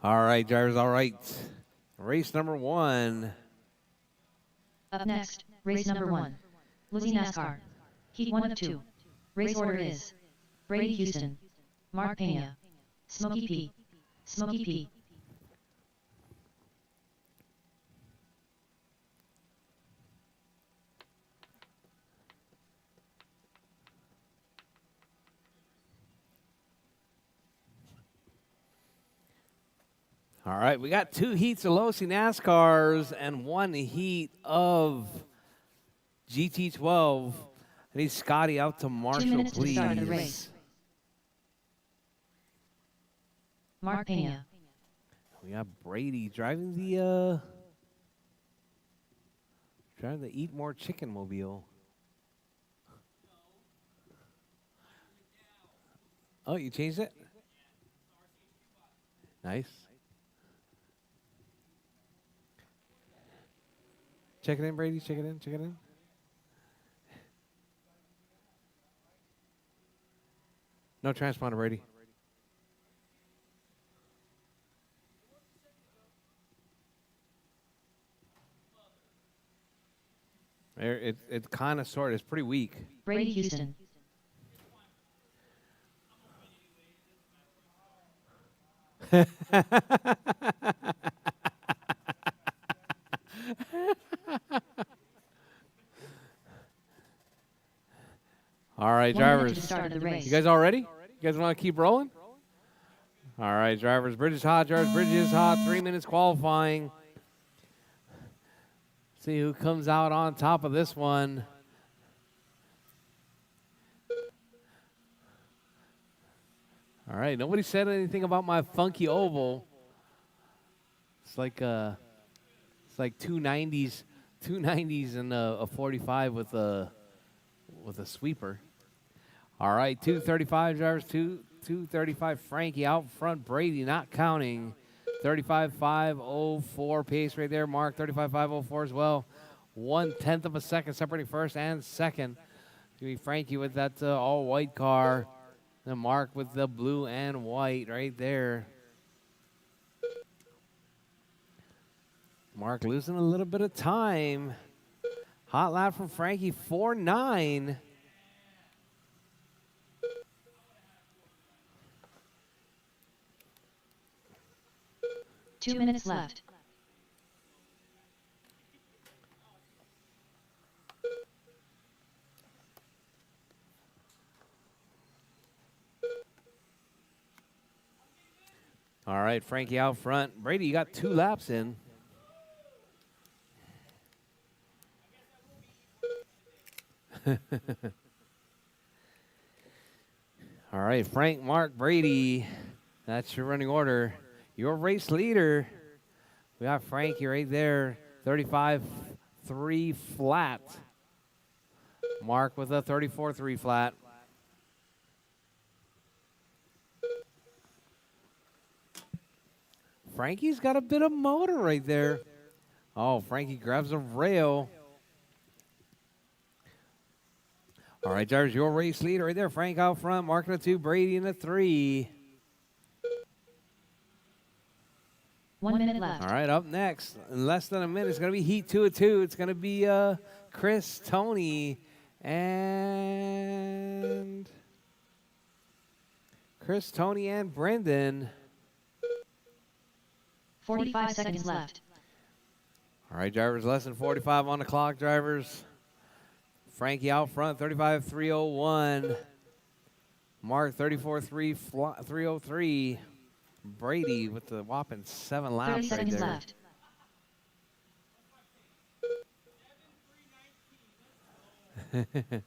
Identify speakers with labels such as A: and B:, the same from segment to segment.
A: All right, drivers, all right. Race number 1.
B: Up next, race number 1. Lizzie NASCAR. Heat 1 of 2. Race order is Brady Houston, Mark Pena, Smokey P. Smokey P.
A: All right, we got 2 heats of Losi NASCARs and 1 heat of GT12. I need Scotty out to
B: 2
A: Marshall,
B: minutes to the
A: please.
B: start of the race. Mark Pena.
A: We got Brady driving the Eat More Chicken mobile. Oh, you changed it? Nice. Check it in, Brady. Check it in. Check it in. No transponder, Brady. It's kind of sort. It's pretty weak.
B: Brady Houston.
A: All right,
B: 1 minute
A: drivers.
B: to the start of the race.
A: You guys all ready? You guys want to keep rolling? All right, drivers. Bridge is hot. Drivers, bridge is hot. 3 minutes qualifying. See who comes out on top of this one. All right, nobody said anything about my funky oval. It's like 290s and a 45 with a sweeper. All right, 235 drivers, 235 Frankie out front, Brady not counting. 35.504 pace right there, Mark 35.504 as well. 1/10 of a second separating first and second. Gonna be Frankie with that all white car. And Mark with the blue and white right there. Mark losing a little bit of time. Hot lap from Frankie, 4.9.
B: Two minutes left.
A: All right, Frankie out front. Brady, you got 2 laps in. All right, Frank, Mark, Brady. That's your running order. Your race leader. We got Frankie right there, 35.3 flat. Mark with a 34.3 flat. Frankie's got a bit of motor right there. Oh, Frankie grabs a rail. All right, drivers, your race leader right there. Frank out front, Mark in the 2, Brady in the 3.
B: 1 minute left.
A: All right, up next, in less than a minute, it's going to be Heat 2 of 2. It's going to be Chris, Tony, and Brendan.
B: 45 seconds left.
A: All right, drivers, less than 45 on the clock, drivers. Frankie out front, 35.301. Mark, 34.303. Brady with the whopping 7 laps
B: 30
A: right
B: seconds
A: there.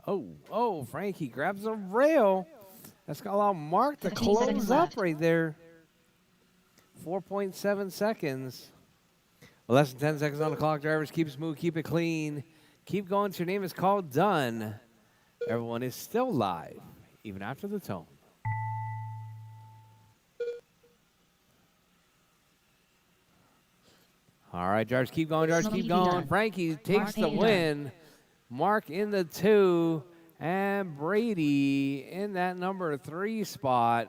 B: left.
A: Oh, Frankie grabs a rail. That's going to allow Mark to
B: 15 seconds
A: close up
B: left.
A: right there. 4.7 seconds. Well, less than 10 seconds on the clock, drivers. Keep it smooth, keep it clean. Keep going till your name is called done. Everyone is still live, even after the tone. All right, drivers, keep going, drivers, keep going. Frankie takes the win. Mark in the 2, And Brady in that number 3 spot.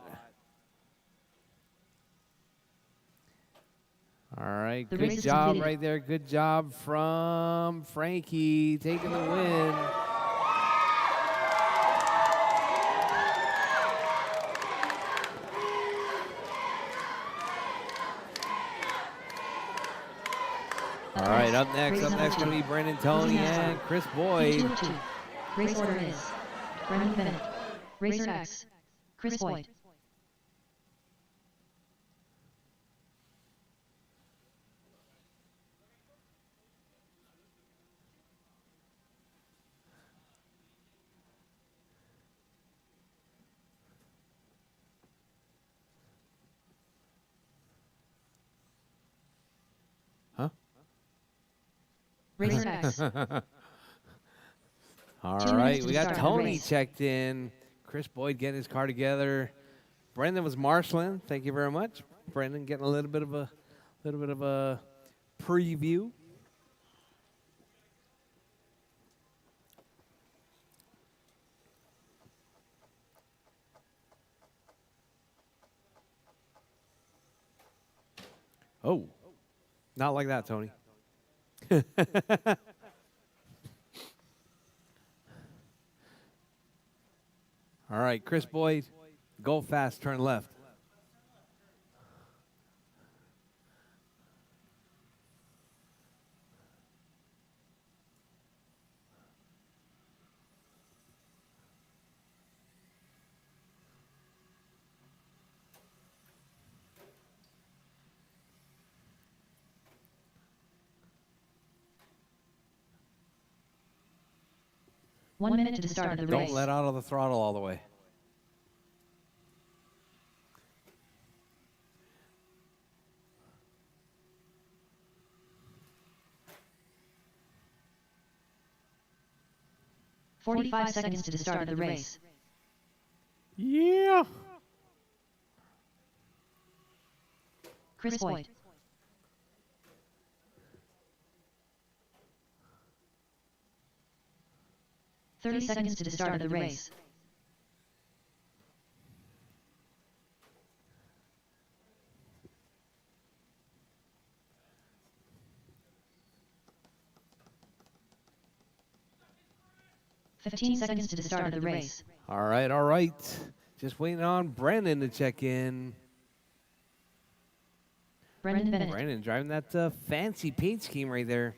A: All right,
B: The
A: good
B: race is
A: job
B: completed.
A: right there. Good job from Frankie taking the win. All right, up next going to be Brendan Tony and Chris Boyd.
B: Heat 2 of 2. Race order is Brendan Bennett, Racer X, Chris Boyd.
A: Huh?
B: Racer X.
A: All
B: 2
A: right,
B: minutes to
A: we
B: the
A: got
B: start of the
A: Tony
B: race.
A: checked in. Chris Boyd getting his car together. Brendan was marshaling. Thank you very much. Brendan getting a little bit of a preview. Oh, not like that, Tony. All right, Chris Boyd, go fast, turn left.
B: One minute to the start of the race.
A: Don't let out of the throttle all the way.
B: "45 seconds to the start of the race.
A: Yeah.
B: Chris Boyd. "30 seconds to the start of the race. "15 seconds to the start of the race.
A: All right, all right. Just waiting on Brendan to check in.
B: Brendan Bennett.
A: Brandon driving that fancy paint scheme right there.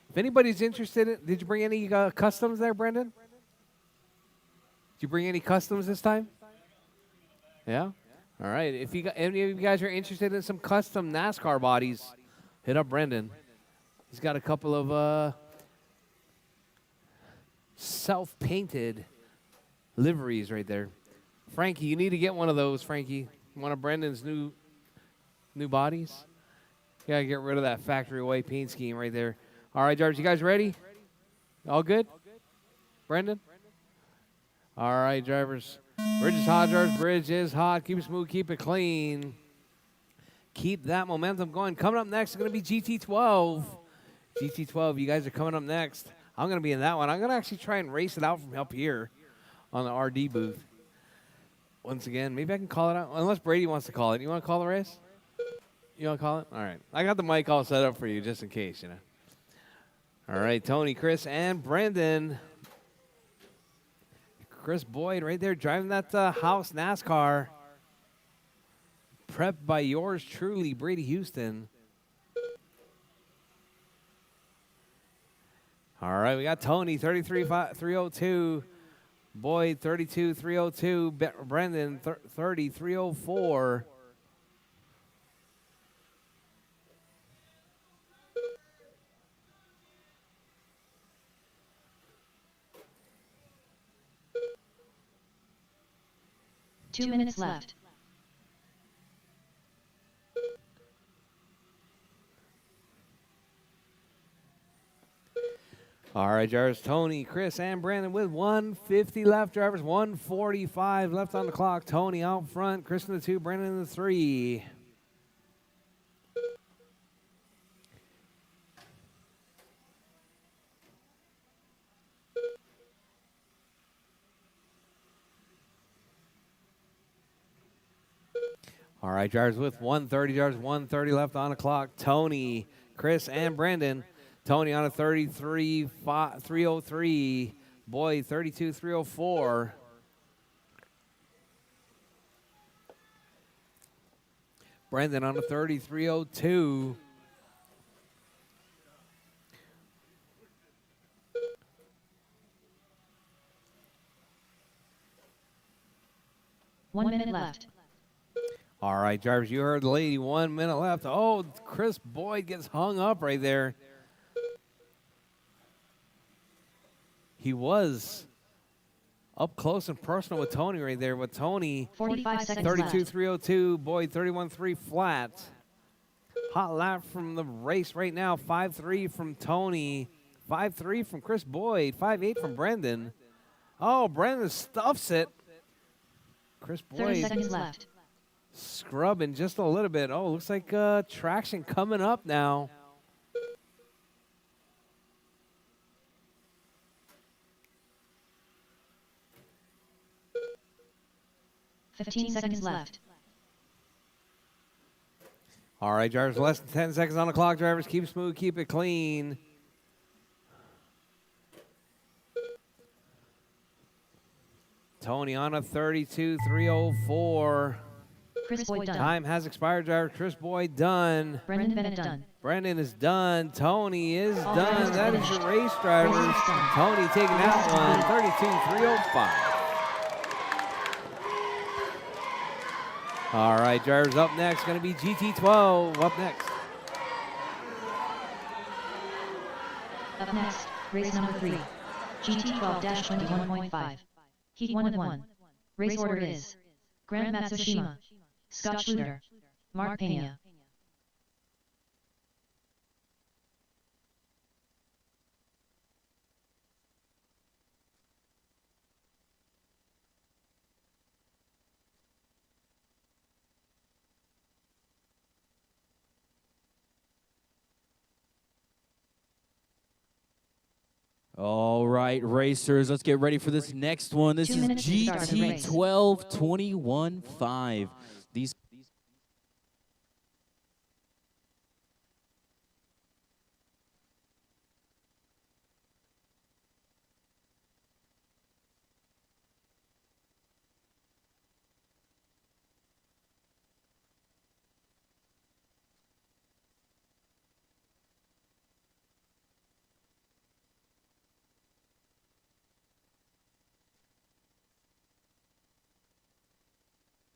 A: If anybody's interested, did you bring any customs there, Brendan? Did you bring any customs this time? Yeah? All right. If any of you guys are interested in some custom NASCAR bodies, hit up Brendan. He's got a couple of self-painted liveries right there. Frankie, you need to get one of those, Frankie. One of Brendan's new bodies. You gotta get rid of that factory away paint scheme right there. All right, Jarvis, you guys ready? All good? Brendan? All right, drivers. Bridge is hot, Jarvis. Bridge is hot. Keep it smooth, keep it clean. Keep that momentum going. Coming up next is going to be GT12. GT12, you guys are coming up next. I'm going to be in that one. I'm going to actually try and race it out from up here on the RD booth. Once again, maybe I can call it out. Unless Brady wants to call it. You want to call the race? You want to call it? All right. I got the mic all set up for you just in case, you know. All right, Tony, Chris, and Brendan. Chris Boyd right there driving that house NASCAR. Prepped by yours truly, Brady Houston. All right, we got Tony, 33,302. Boyd, 32,302. Brendan, 30,304.
B: Two minutes left.
A: All right, drivers, Tony, Chris, and Brandon with 150 left. Drivers, 145 left on the clock. Tony out front, Chris in the 2, Brandon in the 3. All right, drivers with 130 yards, 130 left on the clock. Tony, Chris, and Brandon. Tony on a 303. Boyd 304. Brandon on a 302.
B: One minute left.
A: All right, drivers, you heard the lady. 1 minute left. Oh, Chris Boyd gets hung up right there. He was up close and personal with Tony right there. But Tony,
B: 45 seconds
A: 32.302. Boyd, 31.3 flat. Hot lap from the race right now. 5.3 from Tony. 5.3 from Chris Boyd. 5.8 from Brendan. Oh, Brendan stuffs it. Chris
B: 30
A: Boyd
B: seconds left.
A: scrubbing just a little bit. Oh, looks like traction coming up now.
B: Fifteen seconds left.
A: All right, drivers, less than 10 seconds on the clock. Drivers, keep smooth, keep it clean. Tony on a 32.304.
B: Chris Boyd done.
A: Time has expired, driver. Chris Boyd done.
B: Brendan Bennett done.
A: Brendan is done. Tony is
B: All
A: done.
B: drivers
A: That is
B: finished.
A: your race, drivers.
B: Racing is done.
A: Tony taking that
B: Racing
A: one,
B: is
A: 32.305. All right, drivers, up next, going to be GT12. Up next.
B: Up next, race number 3. GT12-21.5. Heat 1 of 1. Race order is Grant Matsushima, Scott Schluter, Mark Pena.
C: All right, racers, let's get ready for this next one. This
B: 2
C: is
B: minutes to start the race.
C: GT12 21.5. These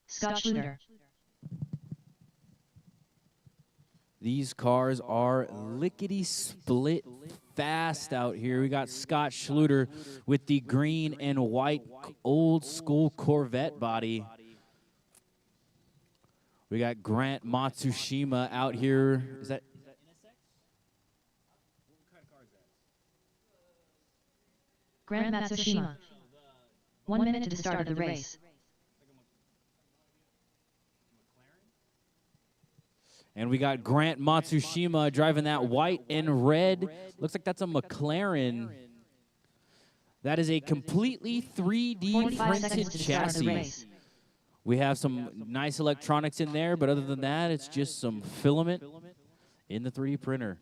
B: Scott Schluter.
C: These cars are lickety-split fast out here. We got Scott Schluter with the green and white old-school Corvette body. We got Grant Matsushima out here. Is that?
B: Grant Matsushima. 1 minute to the start of the race.
C: And we got Grant Matsushima driving that white and red. Looks like that's a McLaren. That is a completely 3D
B: 45 seconds
C: printed
B: to start the
C: chassis.
B: race.
C: We have some nice electronics in there, but other than that, it's just some filament in the 3D printer.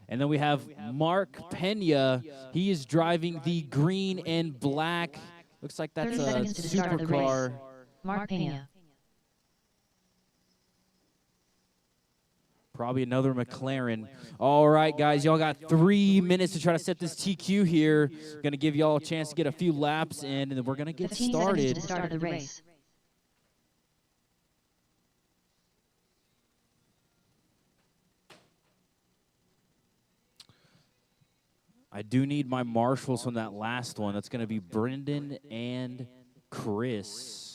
C: And then we have Mark Pena. He is driving the green and black. Looks like that's
B: 30
C: a
B: seconds to the start of the race.
C: supercar.
B: Mark Pena.
C: Probably another McLaren. All right, guys, y'all got 3 minutes to try to set this TQ here. Going to give y'all a chance to get a few laps in, and then we're going to get
B: 15 seconds to
C: started.
B: the start of the race.
C: I do need my marshals from that last one. That's going to be Brendan and Chris.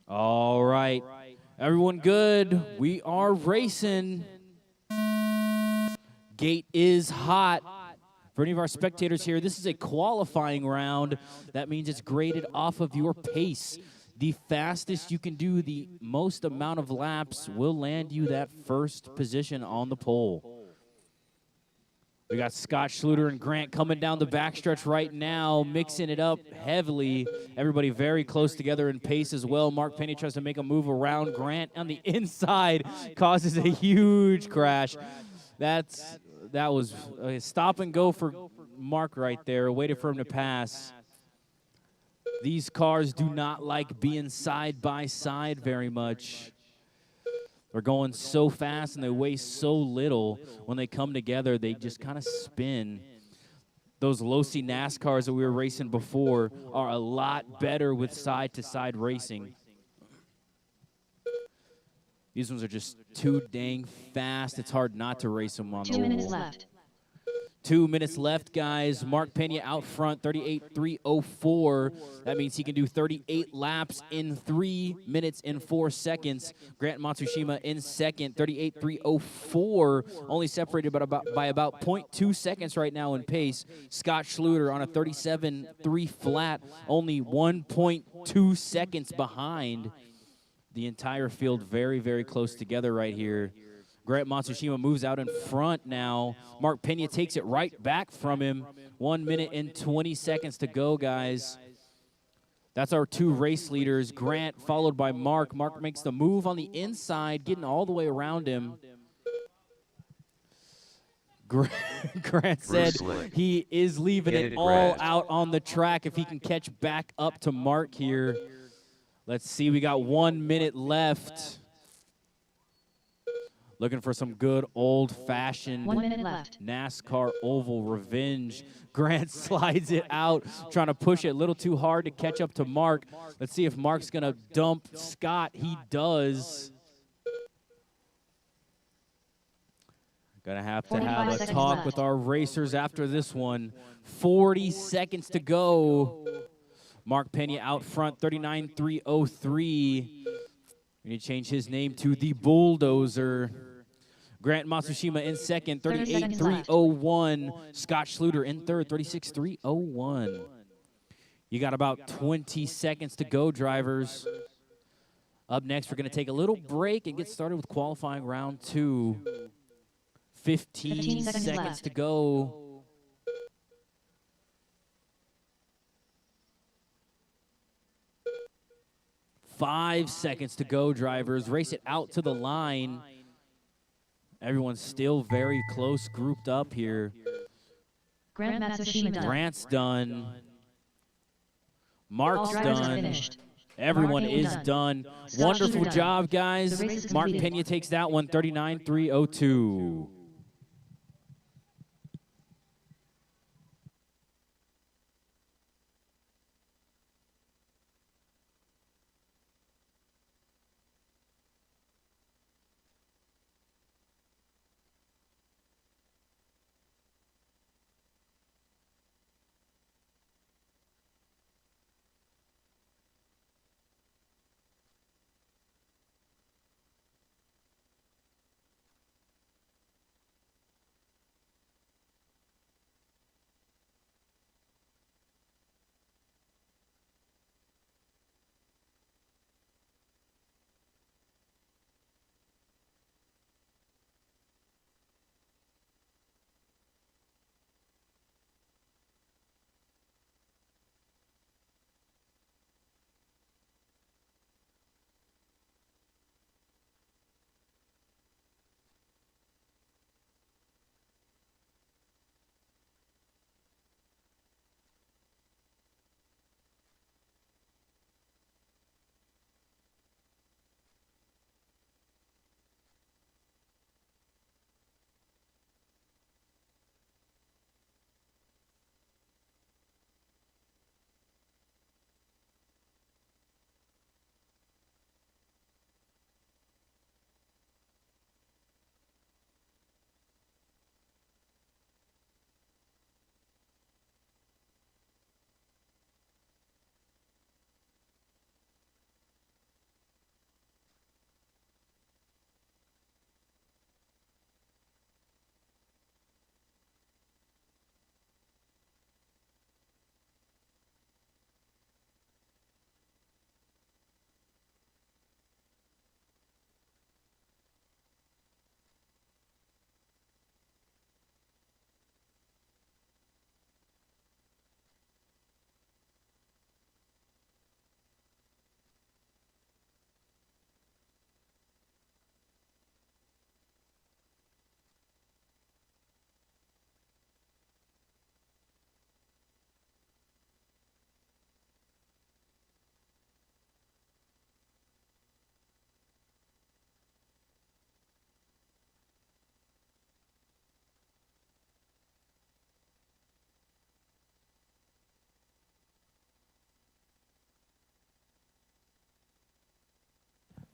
C: All right. Everyone good? We are racing. Gate is hot. For any of our spectators here, this is a qualifying round. That means it's graded off of your pace. The fastest you can do the most amount of laps will land you that first position on the pole. We got Scott Schluter and Grant coming down the backstretch right now, mixing it up heavily. Everybody very close together in pace as well. Mark Penny tries to make a move around Grant on the inside, causes a huge crash. That was a stop and go for Mark right there, waited for him to pass. These cars do not like being side by side very much. They're going so fast and they weigh so little. When they come together, they just kind of spin. Those low-C NASCARs that we were racing before are a lot better with side-to-side racing. These ones are just too dang fast. It's hard not to race them on the
B: 2 minutes
C: oval.
B: left.
C: 2 minutes left, guys. Mark Pena out front, 38.304. That means he can do 38 laps in 3 minutes and 4 seconds. Grant Matsushima in second, 38.304. Only separated by about 0.2 seconds right now in pace. Scott Schluter on a 37.3 flat, only 1.2 seconds behind. The entire field very, very close together right here. Grant Matsushima moves out in front now. Mark Pena takes it right back from him. 1 minute and 20 seconds to go, guys. That's our two race leaders. Grant followed by Mark. Mark makes the move on the inside, getting all the way around him. Grant said he is leaving it all out on the track if he can catch back up to Mark here. Let's see, we got 1 minute left. Looking for some good old-fashioned
B: 1 minute left.
C: NASCAR oval revenge. Grant slides it out, trying to push it a little too hard to catch up to Mark. Let's see if Mark's going to dump Scott. He does. Gonna have to have a talk with our racers after this one. 40 seconds to go. Mark Pena out front, 39.303. We need to change his name to the Bulldozer. Grant Matsushima in second, 38.301. Scott Schluter in third, 36.301. You got about 20 seconds to go, drivers. Up next, we're going to take a little break and get started with qualifying round 2. 15 seconds to go. Five seconds to go, drivers. Race it out to the line. Everyone's still very close, grouped up here.
B: Grant Matsushima done.
C: Grant's done. Mark's done.
B: Finished.
C: Everyone
B: Mark
C: is done. Wonderful job, guys. Mark Pena takes that one, 39.302.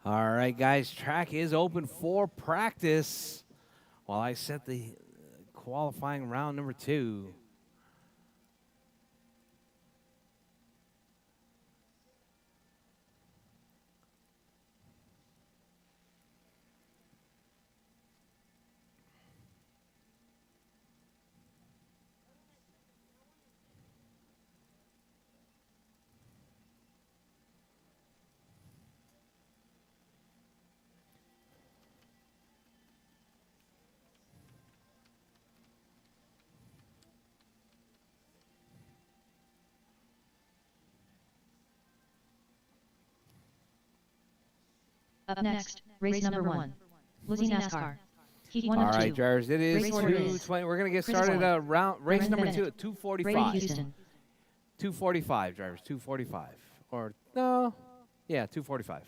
A: All right, guys, track is open for practice while I set the qualifying round number 2.
B: Up next, race number 1. Lizzie NASCAR. Heat 1
A: All
B: of 2.
A: right, drivers, it is
B: Race order is
A: 2:20. We're going to get
B: Chris
A: started
B: Boyd,
A: race
B: Loren
A: number
B: Bennett,
A: 2 at
B: Brady
A: 2:45.
B: Houston.
A: 2:45, drivers, 2:45. Or, no, yeah, 2:45.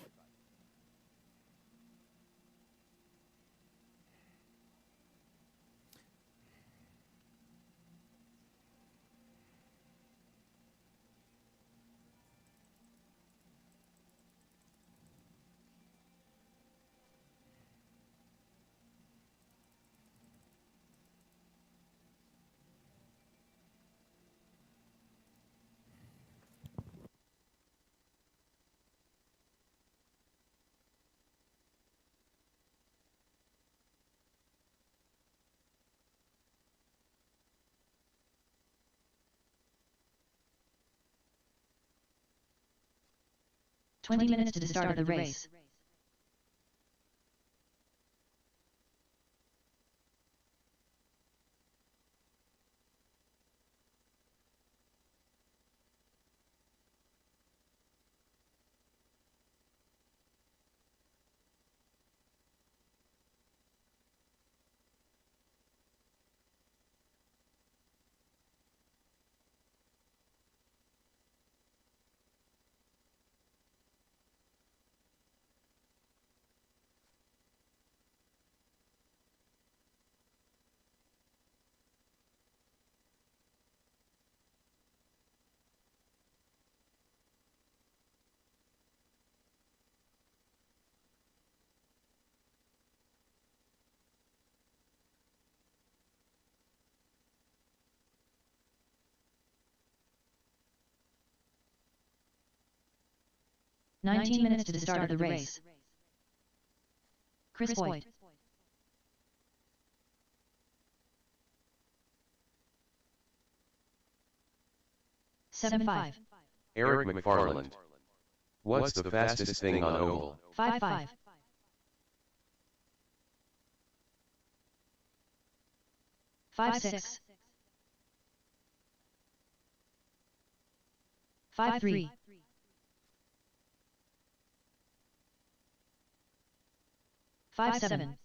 B: Twenty minutes to the start of the race. "19 minutes to the start of the race. Chris Boyd. Seven five.
D: Eric McFarland. What's the fastest thing on oval?
B: 5-5. 5-6. 5-3. 5-7.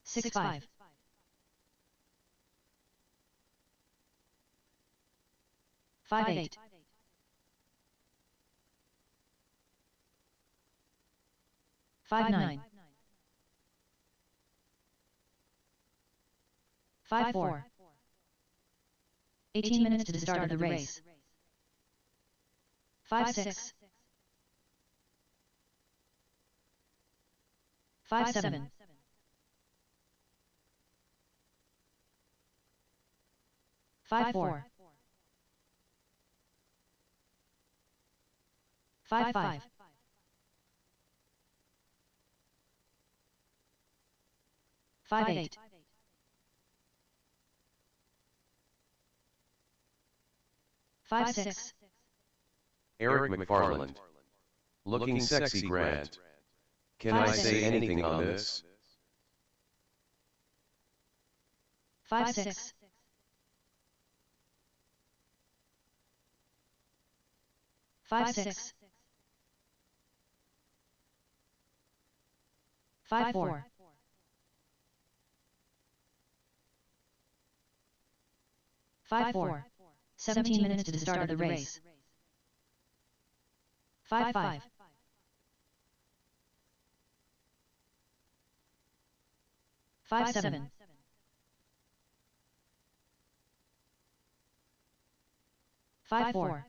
B: 6-5. 5-8. 5-9. 5-4. 18 minutes to the start of the race. 5-6. 5-7. 5-4. 5-5. 5-8. 5-6.
D: Eric McFarland. Looking sexy, Grant. Can I say anything on this?
B: 5-6. 5-6. 5-4. 5-4. 17 minutes to the start of the race. 5-5. 5-7. 5-4.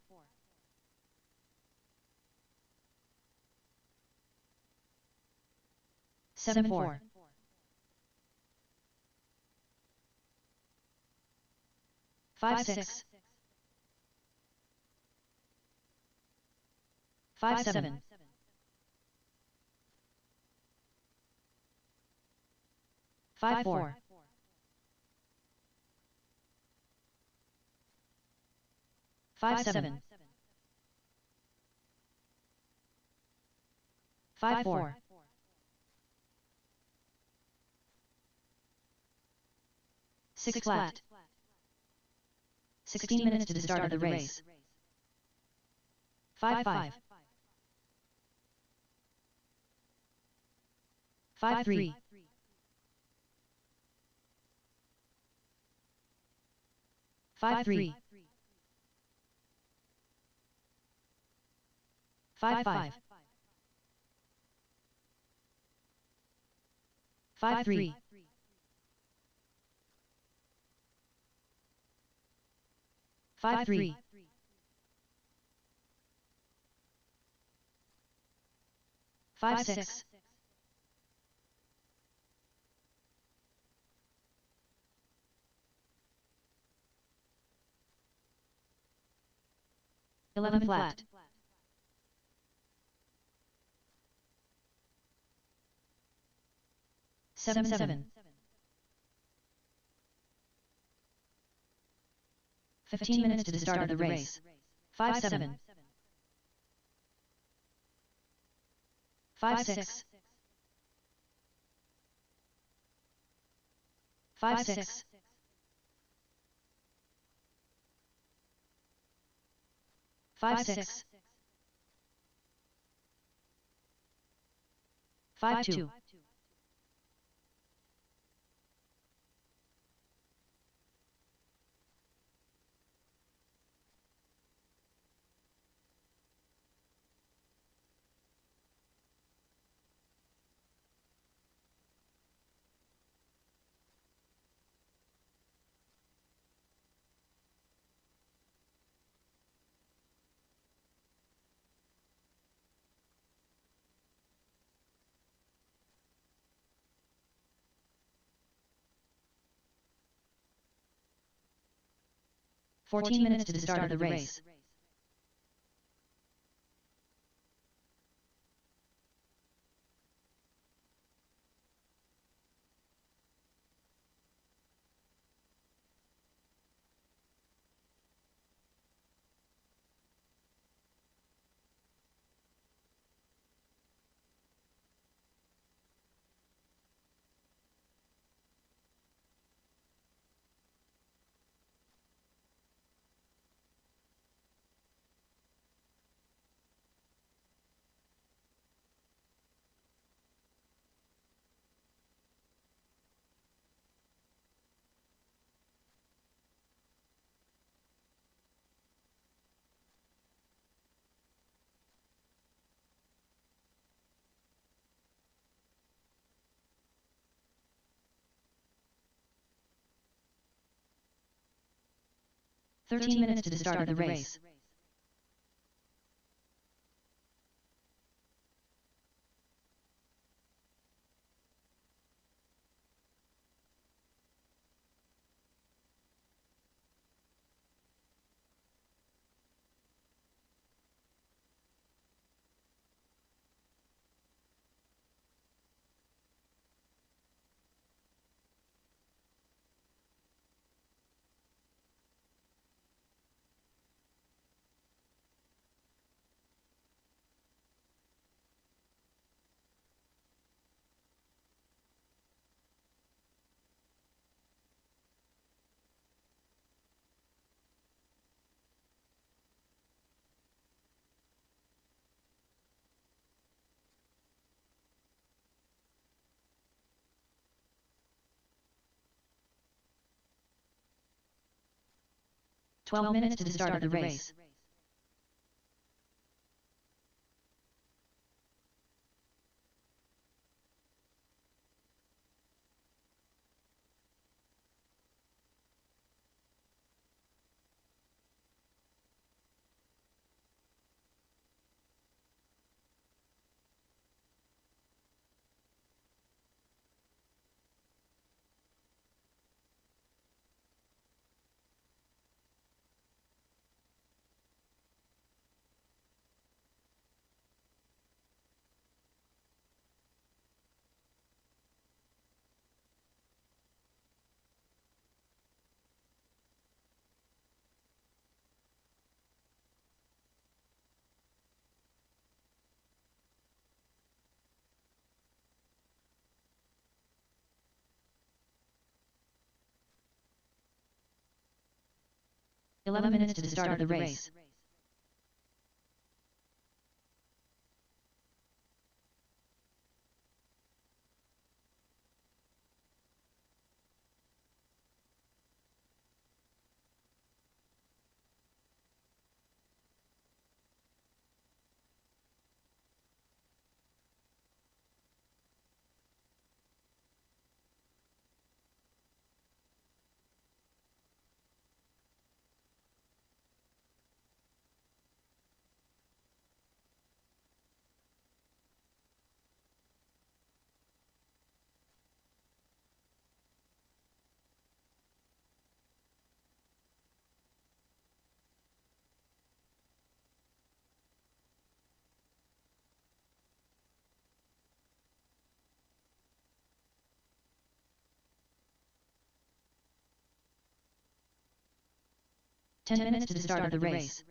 B: 7-4. 5-6. 5-7. 5-4. 5-7. 5-4. 6 flat. 16 minutes to the start of the race. 5-5. 5-3. 5-3. 5-5. 5-3. 5-3. 5-6. 11 flat. 7-7. 15 minutes to the start of the race. 5-7. 5-6. 5-6. 5-6. 5-2. 14 minutes to the start of the race. "13 minutes to the start of the race. "12 minutes to the start of the race. 11 minutes to the start of the race. Ten minutes to the start of the race.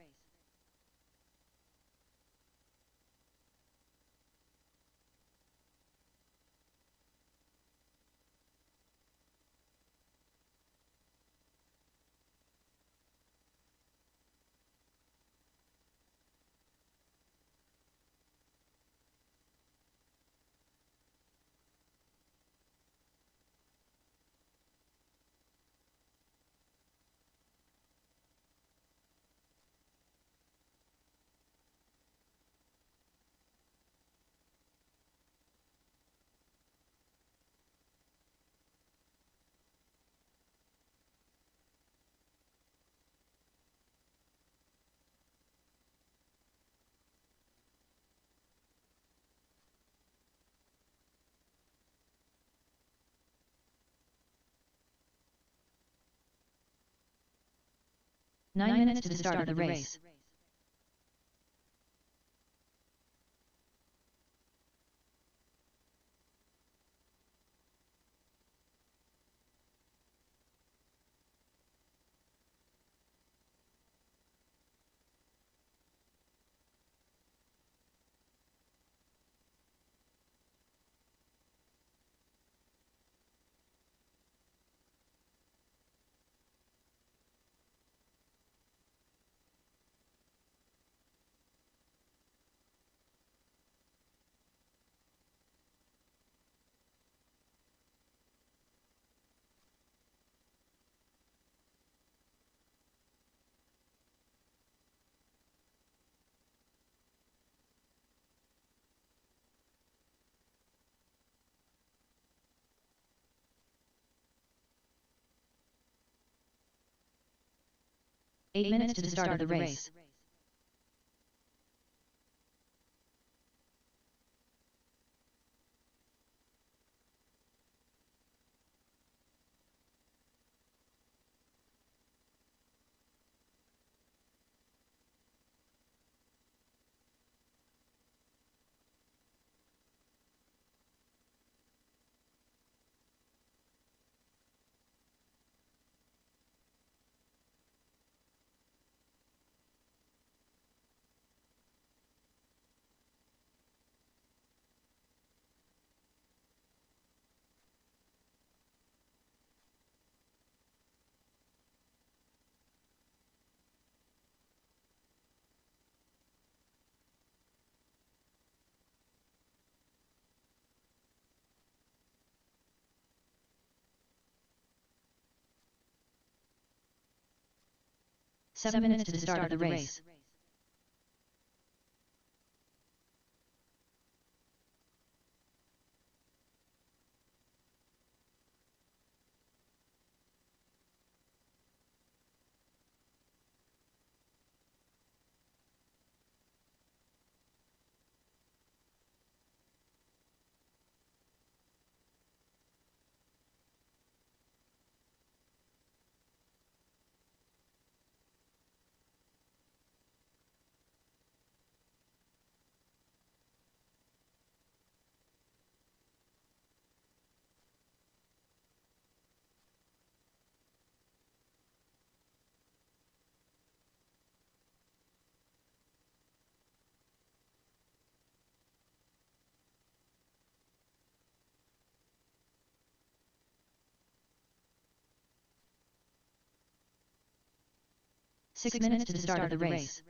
B: Nine minutes to the start of the race. Eight minutes to the start of the race. Seven minutes to the start of the race. 6 minutes to the start of the race.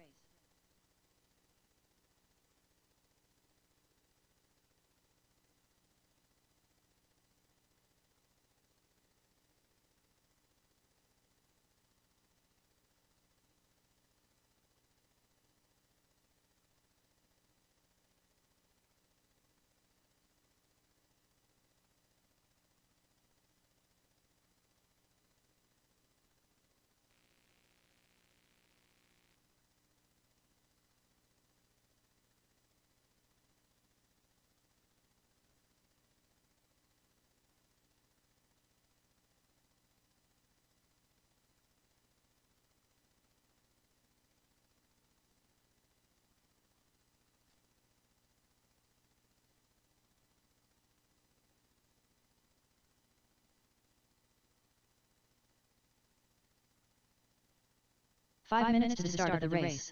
B: Five minutes to the start of the race.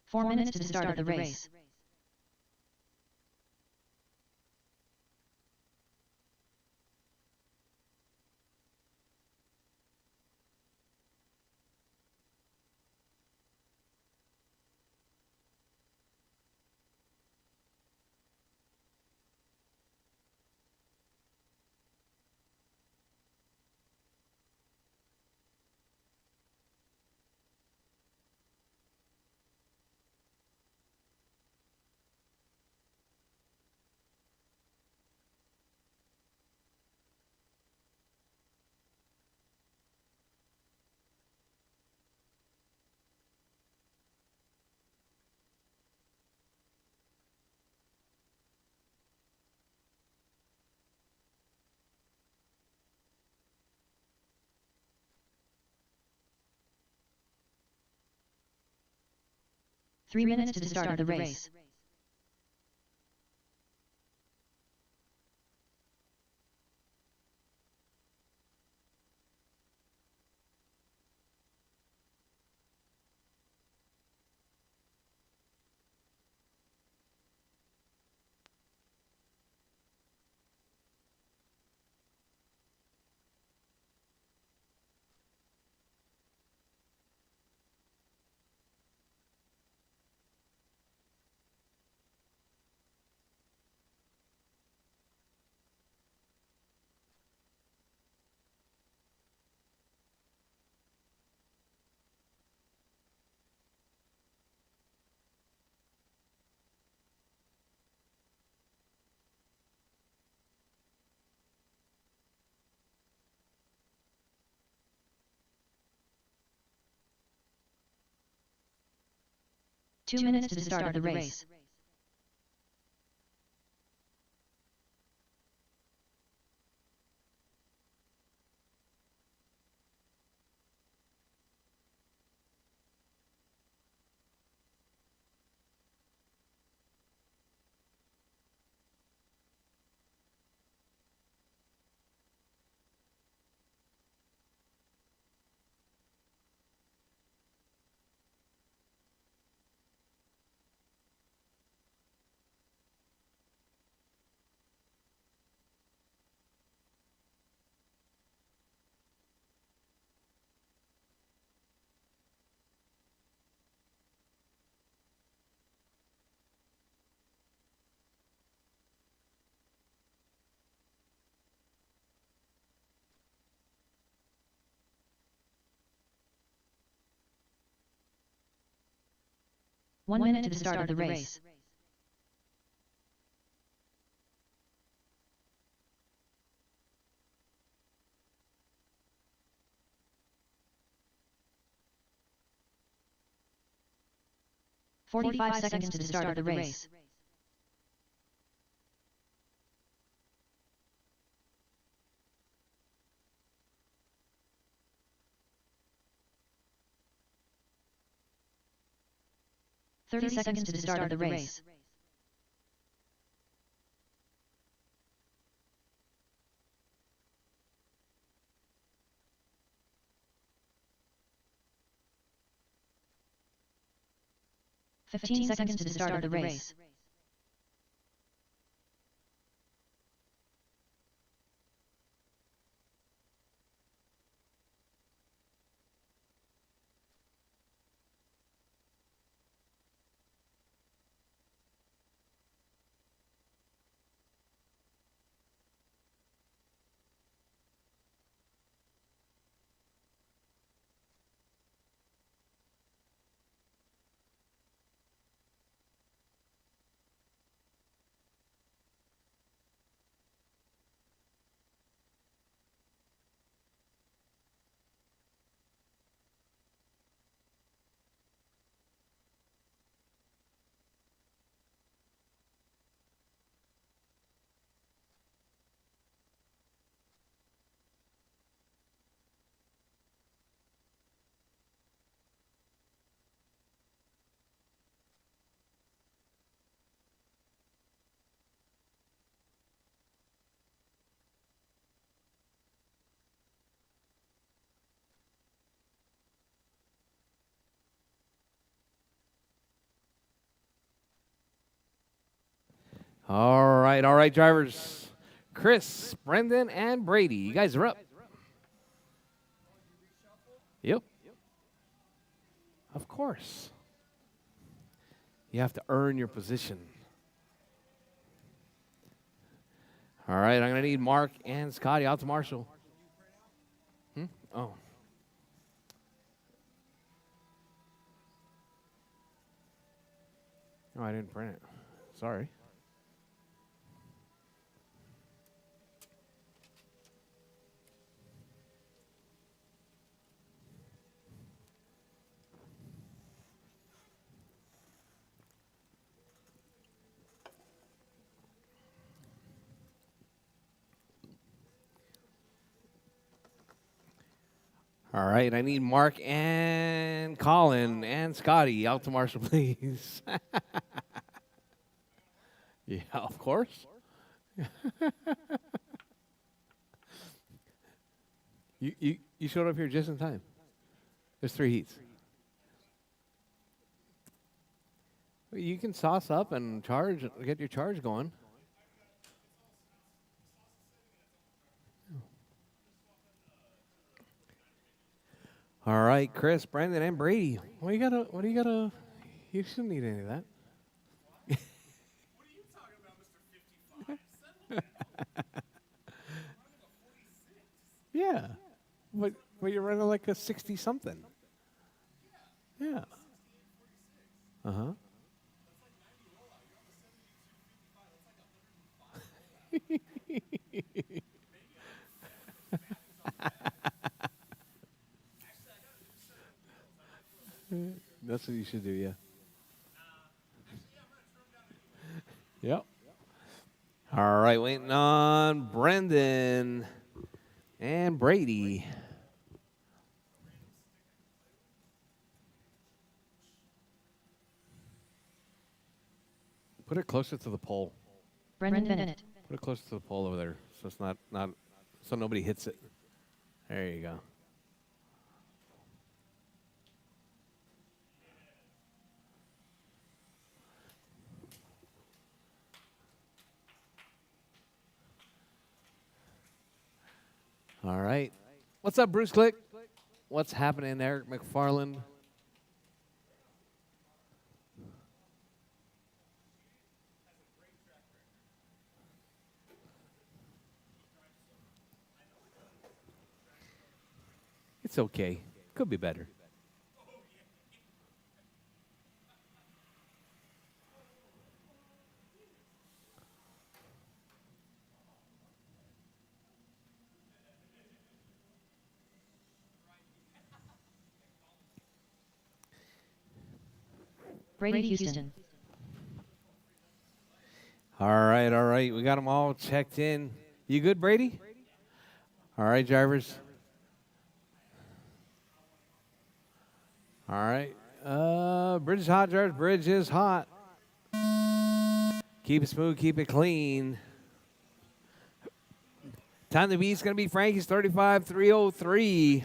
B: Four minutes to the start of the race. Three minutes to the start of the race. Two minutes to the start of the race. 1 minute to the start of the race. "45 seconds to the start of the race. "30 seconds to the start of the race. "15 seconds to the start of the race.
A: All right, drivers. Chris, Brendan, and Brady. You guys are up. Yep. Of course. You have to earn your position. All right, I'm going to need Mark and Scotty out to Marshall. Oh. No, I didn't print it. Sorry. All right, I need Mark and Colin and Scotty out to Marshall, please. Yeah, of course. You showed up here just in time. There's 3 heats. You can sauce up and get your charge going. All right, Chris, Brandon, and Brady. What do you gotta? You shouldn't need any of that. Yeah, but you're running like a 60 something. Yeah. Uh huh. That's what you should do. Yeah. Yep. All right, waiting on Brendan and Brady. Put it closer to the pole.
B: Brendan Bennett.
A: Put it closer to the pole over there, so it's not so nobody hits it. There you go. All right. What's up, Bruce Click? What's happening, Eric McFarland? It's okay. Could be better.
B: Brady Houston.
A: All right, all right. We got them all checked in. You good, Brady? All right, drivers. All right. Bridge is hot, drivers. Bridge is hot. Keep it smooth, keep it clean. Time to beat is going to be Frankie's 35.303.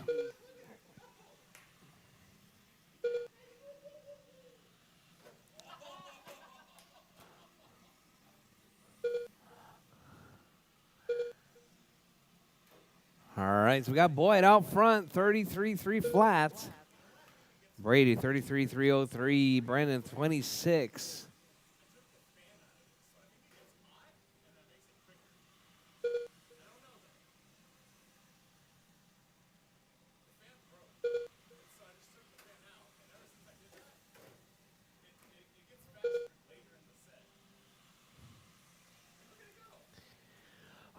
A: All right, so we got Boyd out front, 33.3 flats. Brady, 33.303. Brandon, 26.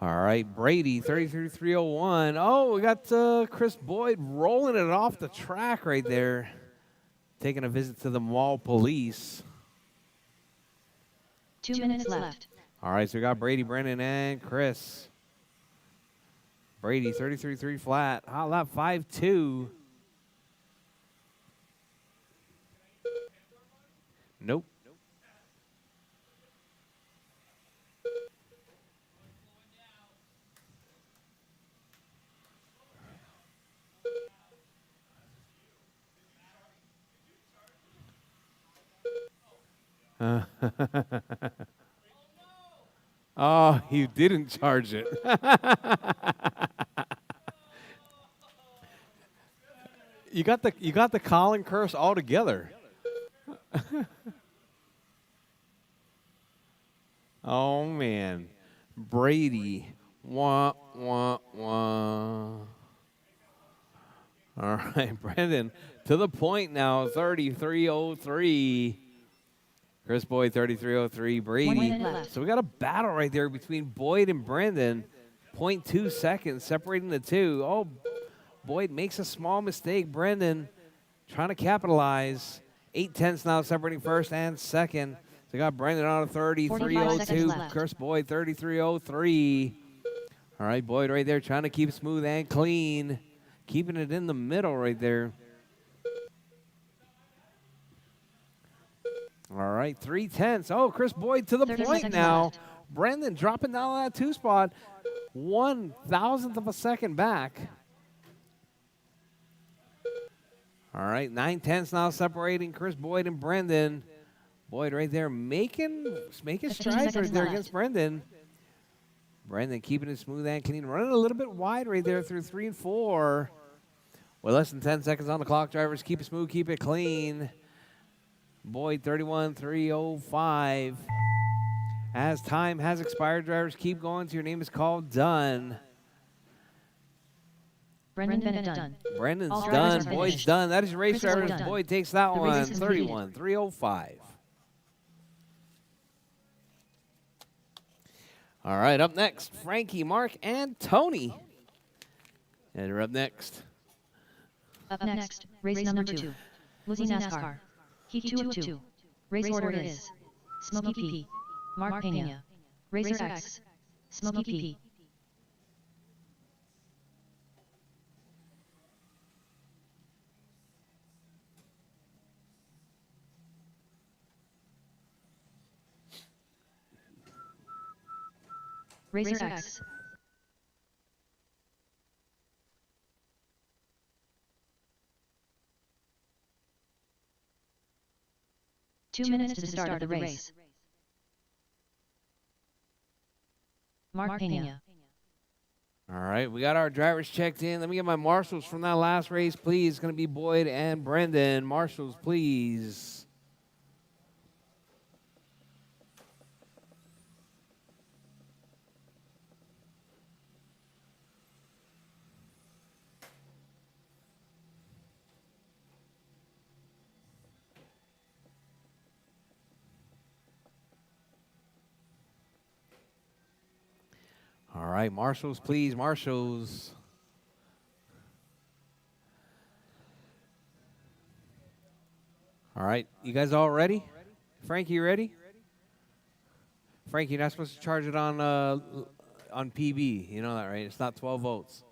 A: All right, Brady, 33.301. Oh, we got Chris Boyd rolling it off the track right there. Taking a visit to the mall police.
B: 2 minutes left.
A: All right, so we got Brady, Brandon, and Chris. Brady, 33.3 flat. Hot lap 5.2. Nope. Oh, you didn't charge it. You got the Colin curse all together. Oh man, Brady, wah wah wah. All right, Brendan, to the point now, 33.03. Chris Boyd, 33.03.
B: 1
A: Brady.
B: minute left.
A: So we got a battle right there between Boyd and Brendan. 0.2 seconds separating the two. Oh, Boyd makes a small mistake. Brendan trying to capitalize. 8/10 now separating first and second. So we got Brendan on a
B: 45 seconds
A: 33.02.
B: left.
A: Chris Boyd, 33.03. All right, Boyd right there trying to keep it smooth and clean. Keeping it in the middle right there. All right, 3/10. Oh, Chris Boyd to the
B: 30
A: point
B: seconds
A: now.
B: left.
A: Brendan dropping down on that 2 spot. 1/1000th of a second back. All right, 9/10 now separating Chris Boyd and Brendan. Boyd right there making
B: 15
A: strides right
B: seconds
A: there
B: left.
A: against Brendan. Brendan keeping it smooth and clean. Running a little bit wide right there through 3 and 4. With less than 10 seconds on the clock, drivers, keep it smooth, keep it clean. Boyd, 31.305. As time has expired, drivers, keep going till your name is called done.
B: Brendan Bennett done.
A: Brandon's
B: All
A: done.
B: drivers are
A: Boyd's
B: finished.
A: done. That is your race,
B: Chris Boyd
A: drivers.
B: done.
A: Boyd takes that
B: The
A: one.
B: race is completed.
A: 31.305. All right, up next, Frankie, Mark, and Tony. And we're up next.
B: Up next, race number 2. Lizzie NASCAR. Heat 2 of 2. Race order is Smokey P. Mark Pena. Racer X. Smokey P. Racer X. Two minutes to the start of the race. Mark Pena.
A: All right, we got our drivers checked in. Let me get my marshals from that last race, please. It's going to be Boyd and Brendan. Marshals, please. All right, marshals, please, marshals. All right, you guys all ready? Frankie, you ready? Frankie, you're not supposed to charge it on PB. You know that, right? It's not 12 volts.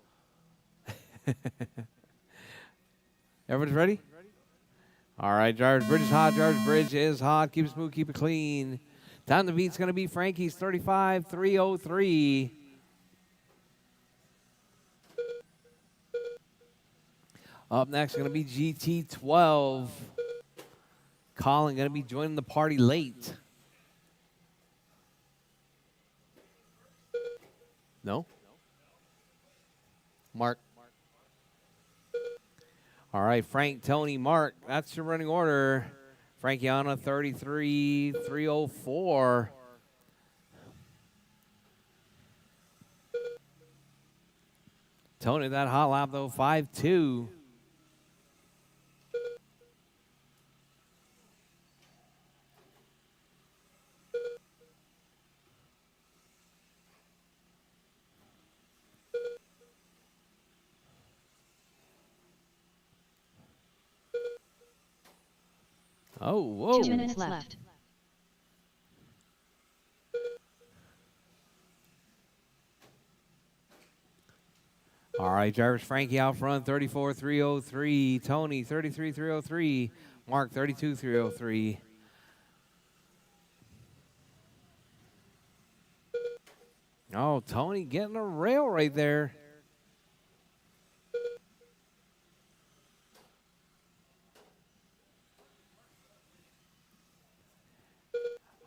A: Everyone's ready? All right, driver's bridge is hot. Driver's bridge is hot. Keep it smooth, keep it clean. Time to beat's going to be Frankie's 35.303. Up next, going to be GT12. Colin going to be joining the party late. No? Mark. All right, Frank, Tony, Mark. That's your running order. Frankiana 33.304. Tony, that hot lap though, 5.2. Oh, whoa.
B: 2 minutes left.
A: All right, drivers, Frankie out front, 34.303. Tony, 33.303. Mark, 32.303. Oh, Tony getting a rail right there.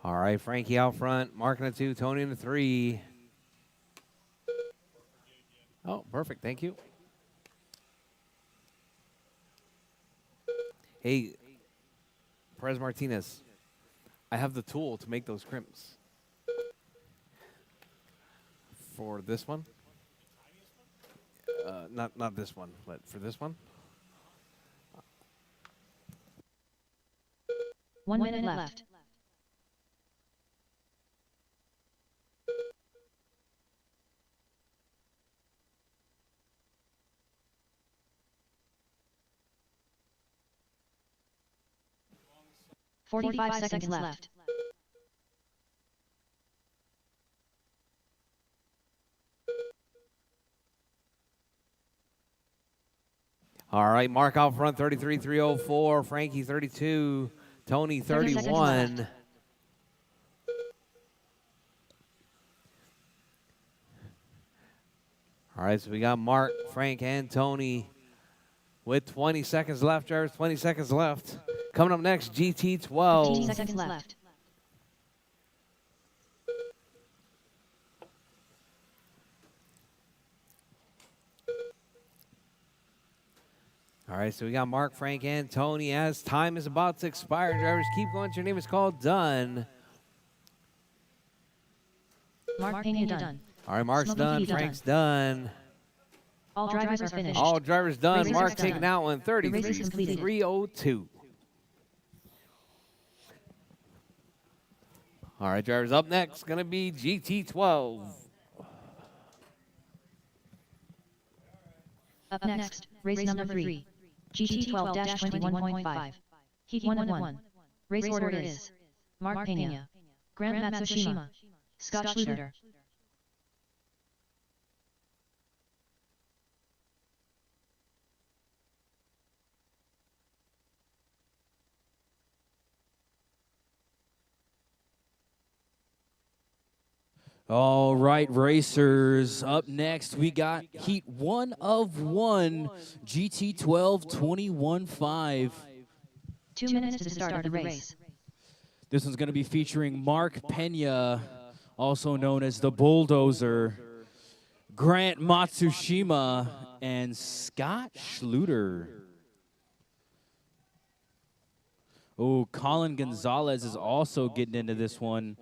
A: All right, Frankie out front, Mark in the 2, Tony in the 3. Oh, perfect. Thank you. Hey, Perez Martinez, I have the tool to make those crimps. For this one? Not this one, but for this one?
B: 1 minute left. Forty-five seconds left.
A: All right, Mark out front, 33.304. Frankie, 32. Tony,
B: 30 seconds
A: 31.
B: left.
A: All right, so we got Mark, Frank, and Tony with 20 seconds left, drivers. 20 seconds left. Coming up next,
B: 15
A: GT12.
B: seconds left.
A: All right, so we got Mark, Frank, and Tony. As time is about to expire, drivers, keep going. Your name is called done.
B: Mark Pena done.
A: All right, Mark's
B: Smoky
A: done.
B: P done.
A: Frank's done.
B: All drivers are finished.
A: All drivers done.
B: Race is
A: Mark
B: done.
A: taking that one,
B: The race is completed.
A: 33.302. All right, drivers, up next going to be GT12.
B: Up next, race number 3. GT12-21.5. Heat 111. Race order is Mark Pena, Grant Matsushima, Scott Schluter.
C: All right, racers. Up next, we got Heat 1 of 1, GT12 21.5.
B: 2 minutes to the start of the race.
C: This one's going to be featuring Mark Pena, also known as the Bulldozer, Grant Matsushima, and Scott Schluter. Oh, Colin Gonzalez is also getting into this one.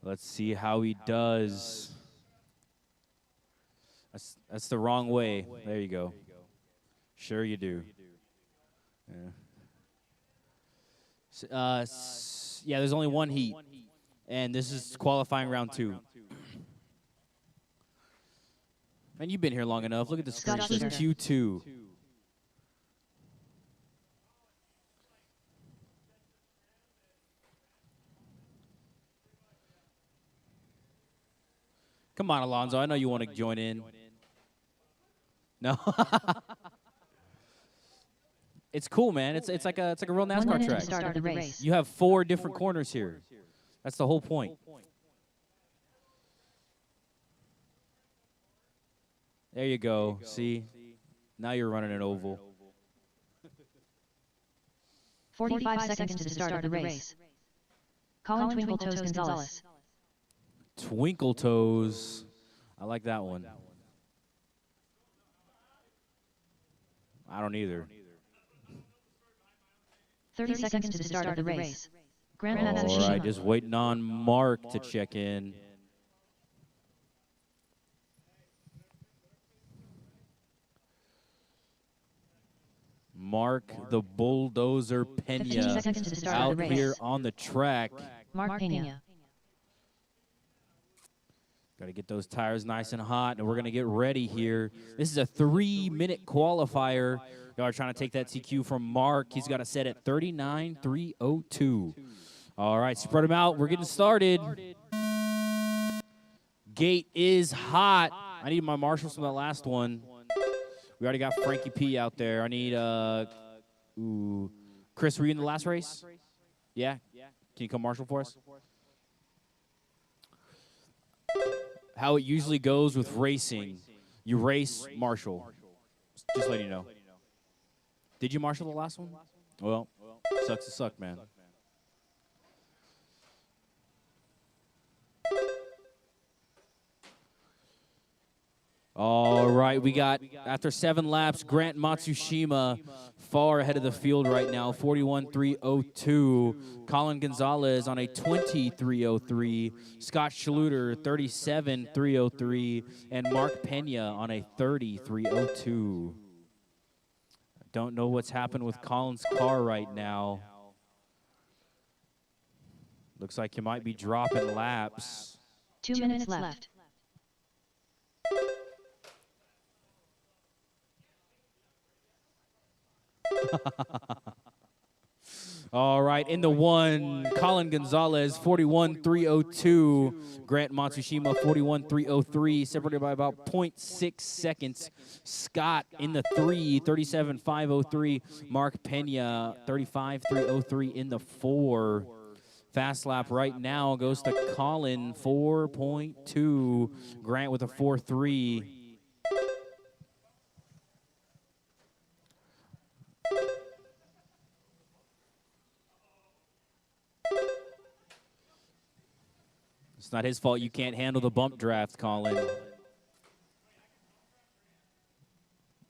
C: Let's see how he does. That's the wrong way. There you go. Sure you do. Yeah. Yeah, there's only one heat, and this is qualifying round 2. And you've been here long enough. Look at the screen. It says Q2. Come on, Alonzo. I know you want to join in. No. It's cool, man. It's like a real
B: 1
C: NASCAR
B: minute to
C: track.
B: start of the race.
C: You have 4 different corners here. That's the whole point. There you go. See? Now you're running an oval.
B: 45 seconds to the start of the race. Colin Twinkle Toes Gonzalez.
C: Twinkle Toes. I like that one. I don't either.
B: 30 seconds to the start of the race. Grant
C: All
B: Matsushima.
C: right, just waiting on Mark to check in. Mark the Bulldozer
B: 15 seconds to the
C: Pena
B: start of
C: out
B: the race.
C: here on the track.
B: Mark Pena.
C: Got to get those tires nice and hot, and we're going to get ready here. This is a 3-minute qualifier. Y'all are trying to take that TQ from Mark. He's got it set at 39.302. All right, spread them out. We're getting started. Gate is hot. I need my marshals from the last one. We already got Frankie P out there. I need, Chris, were you in the last race? Yeah? Can you come marshal for us? How it usually goes with racing, you race, marshal. Just letting you know. Did you marshal the last one? Well, sucks to suck, man. All right, we got, after 7 laps, Grant Matsushima far ahead of the field right now, 41.302. Colin Gonzalez on a 20.303. Scott Schluter, 37.303. And Mark Pena on a 30.302. Don't know what's happened with Colin's car right now. Looks like he might be dropping laps.
B: 2 minutes left.
C: All right, in the 1, Colin Gonzalez, 41.302. Grant Matsushima, 41.303, separated by about 0.6 seconds. Scott in the 3, 37.503. Mark Pena, 35.303 in the 4. Fast lap right now goes to Colin, 4.2. Grant with a 4.3. It's not his fault you can't handle the bump draft, Colin.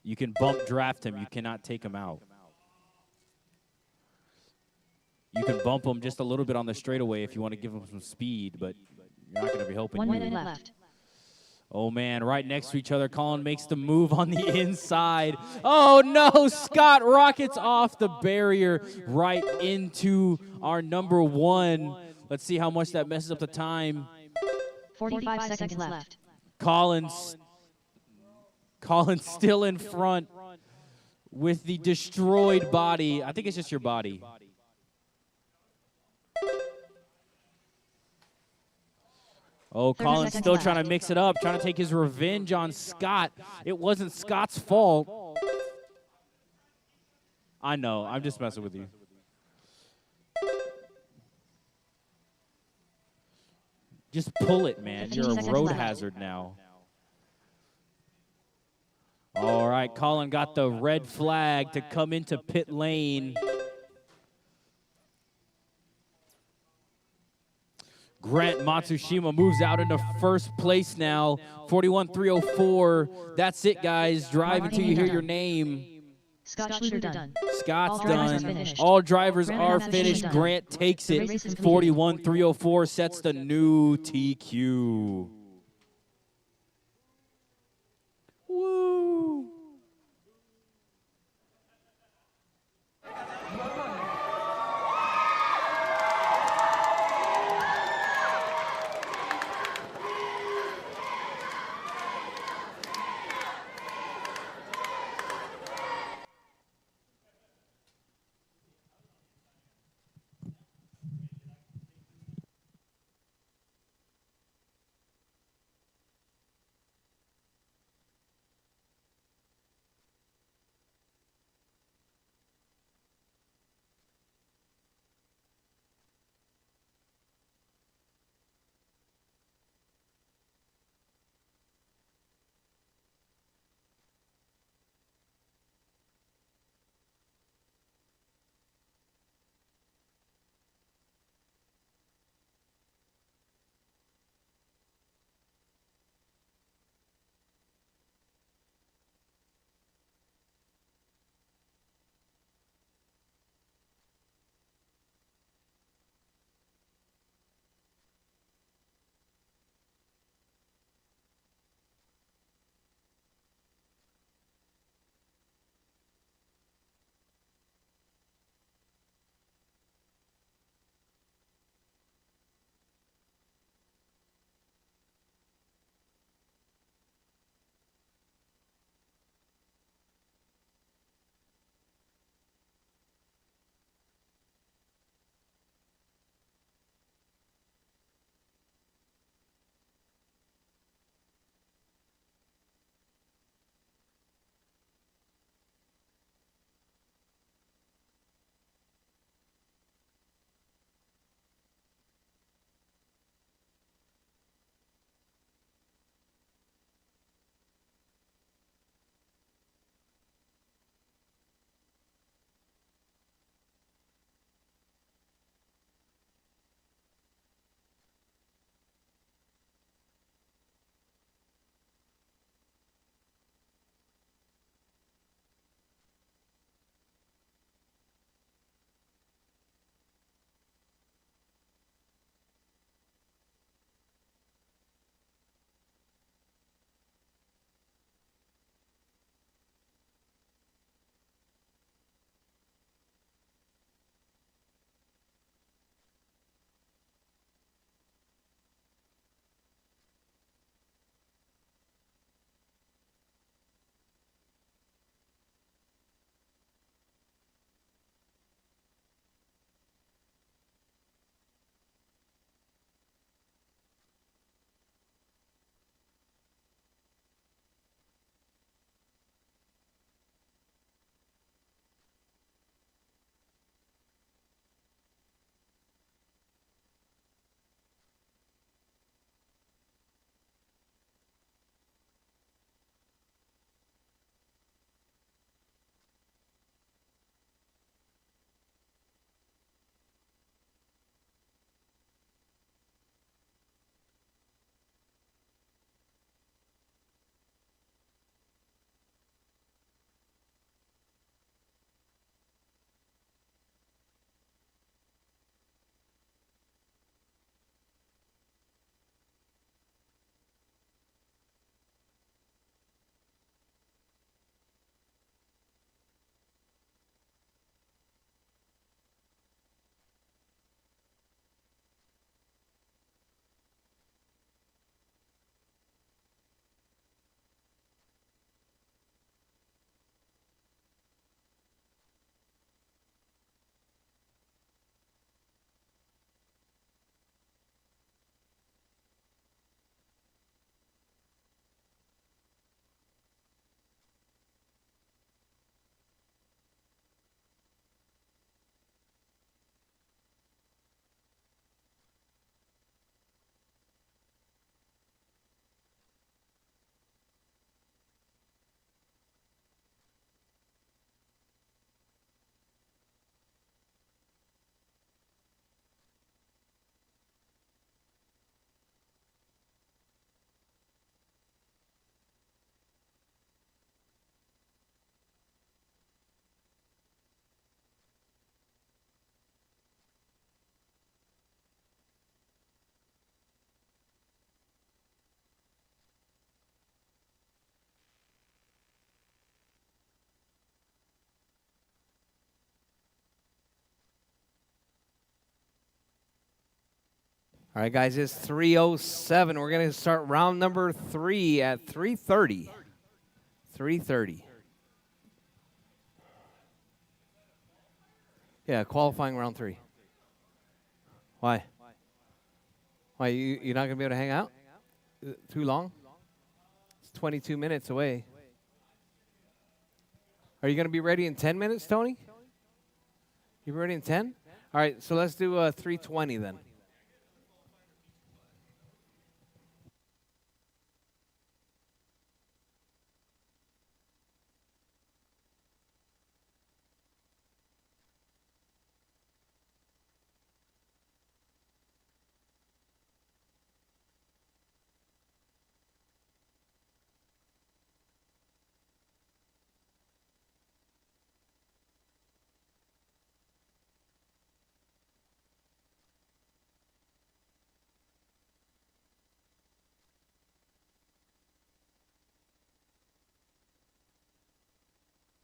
C: You can bump draft him. You cannot take him out. You can bump him just a little bit on the straightaway if you want to give him some speed, but you're not going to be helping
B: 1
C: you.
B: minute left.
C: Oh, man, right next to each other. Colin makes the move on the inside. Oh, no, Scott rockets off the barrier right into our number 1. Let's see how much that messes up the time.
B: 45 seconds left.
C: Colin's still in front with the destroyed body. I think it's just your body. Oh, Colin's still trying to mix it up, trying to take his revenge on Scott. It wasn't Scott's fault. I know. I'm just messing with you. Just pull it, man. You're a road hazard now. All right, Colin got the red flag to come into pit lane. Grant Matsushima moves out into first place now, 41.304. That's it, guys. Drive until you hear your name.
B: Scott Schluter done.
C: Scott's
B: All drivers
C: done.
B: are finished.
C: All drivers
B: Grant
C: are
B: Matsushima
C: finished.
B: done.
C: Grant takes
B: The
C: it.
B: race is completed.
C: 41.304 sets the new TQ. Woo!
A: All right, guys, it's 3:07. We're going to start round number 3 at 3:30. 3:30. Yeah, qualifying round 3. Why? Why, you're not going to be able to hang out? Too long? It's 22 minutes away. Are you going to be ready in 10 minutes, Tony? You ready in 10? All right, so let's do 3:20 then.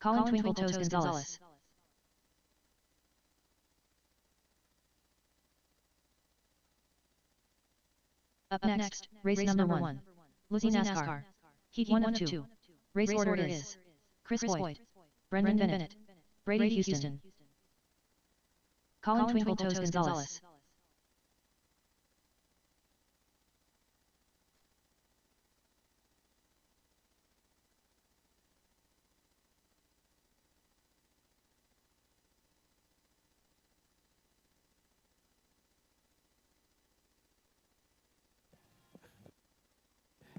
B: Colin Twinkle Toes Gonzalez. Up next, race number 1. Lizzie NASCAR. Heat 1 of 2. Race order is Chris Boyd, Brendan Bennett, Brady Houston, Colin Twinkle Toes Gonzalez.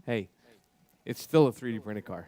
A: Hey, it's still a 3D printed car.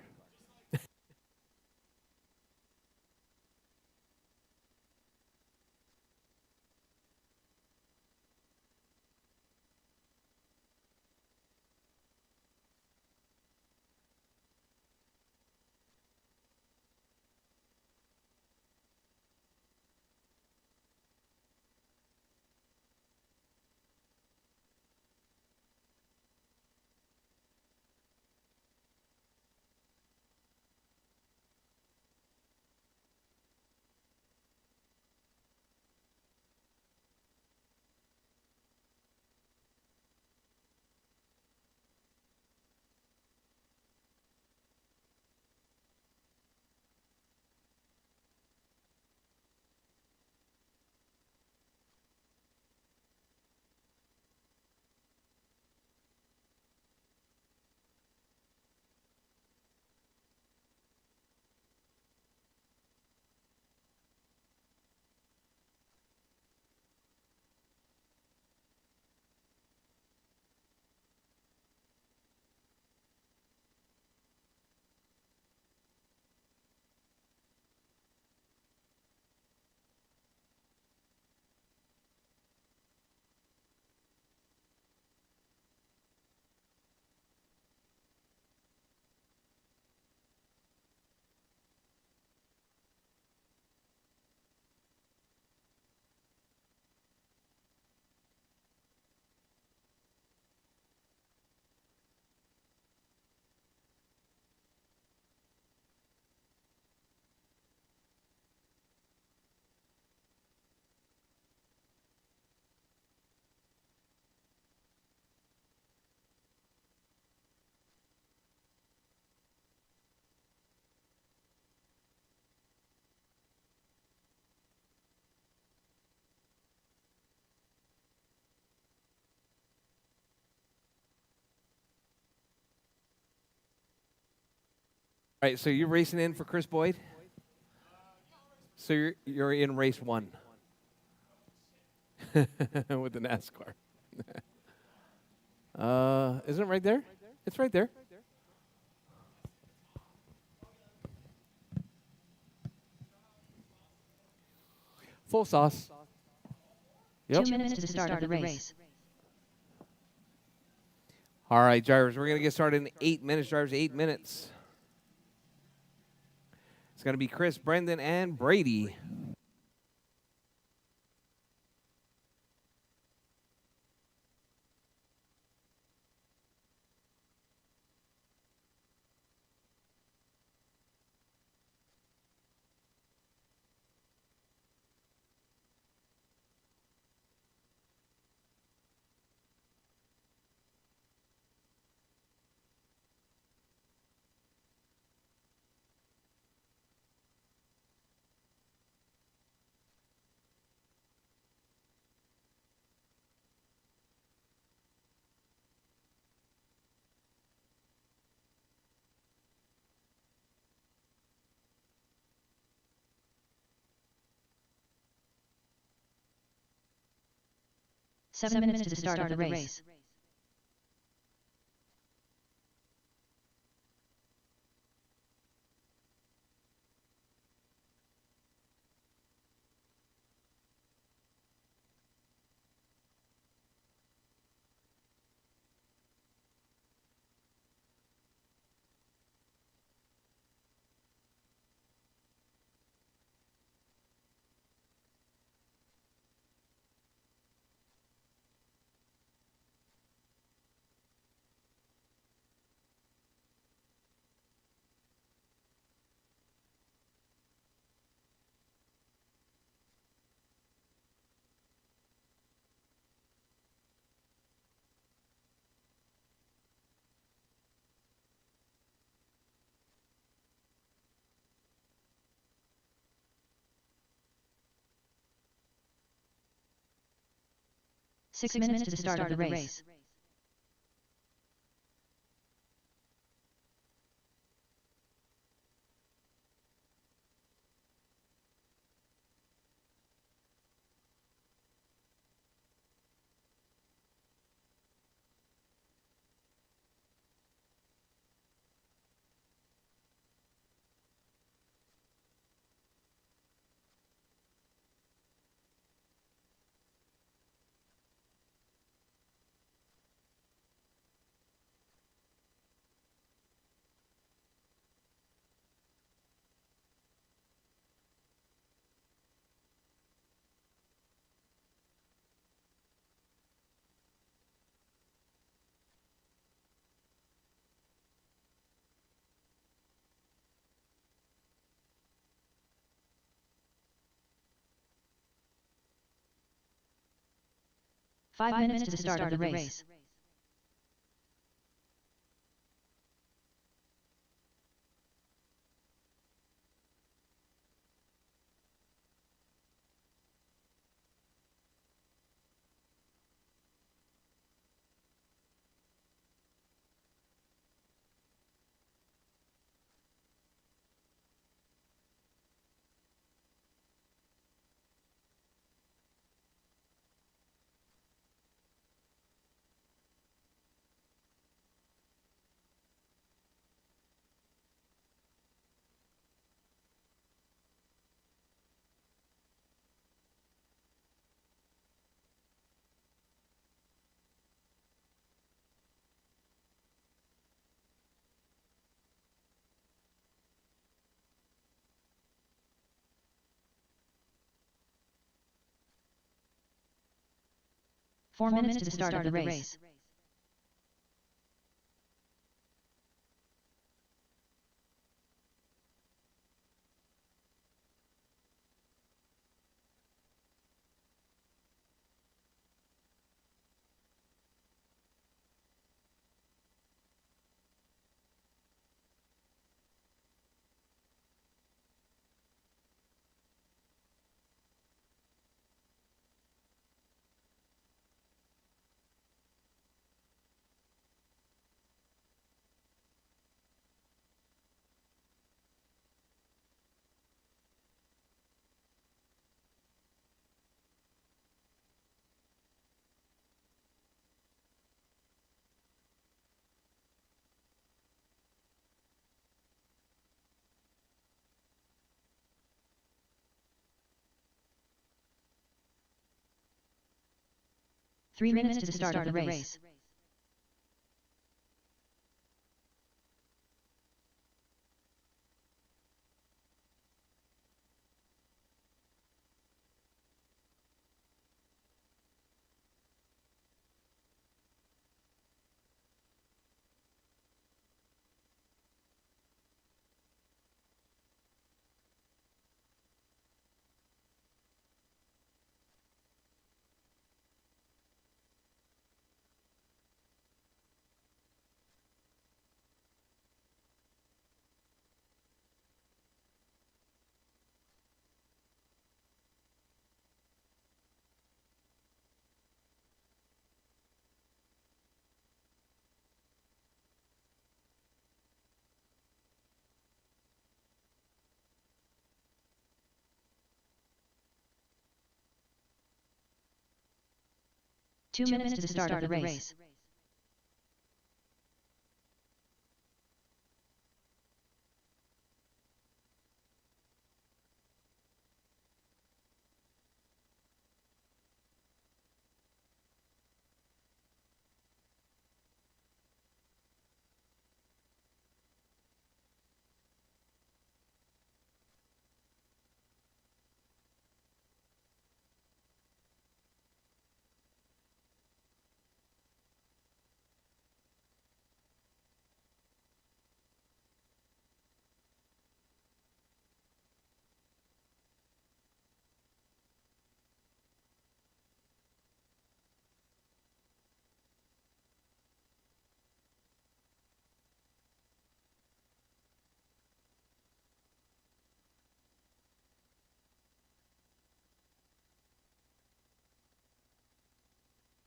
A: All right, so you're racing in for Chris Boyd? So you're in race 1 with the NASCAR. Isn't it right there? It's right there. Full sauce. Yep.
B: 2 minutes to the start of the race.
A: All right, drivers, we're going to get started in 8 minutes. Drivers, 8 minutes. It's going to be Chris, Brendan, and Brady.
B: 7 minutes to the start of the race. Six minutes to the start of the race. Five minutes to the start of the race. Four minutes to the start of the race. Three minutes to the start of the race. 2 minutes to the start of the race.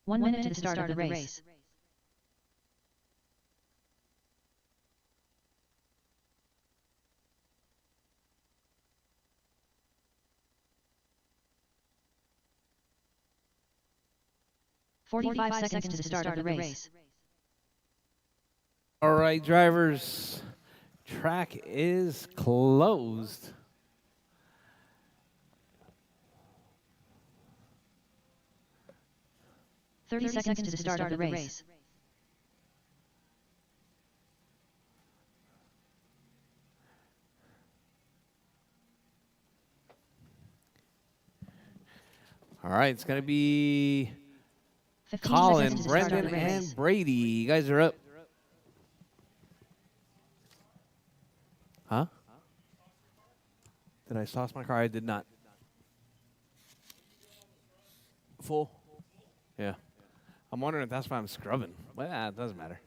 B: One minute to the start of the race. "45 seconds to the start of the race.
A: All right, drivers. Track is closed.
B: "30 seconds to the start of the race.
A: All right, it's going to be
B: 15
A: Colin,
B: seconds to the start of
A: Brendan,
B: the race.
A: and Brady. You guys are up. Huh? Did I sauce my car? I did not. Full? Yeah. I'm wondering if that's why I'm scrubbing. Well, it doesn't matter.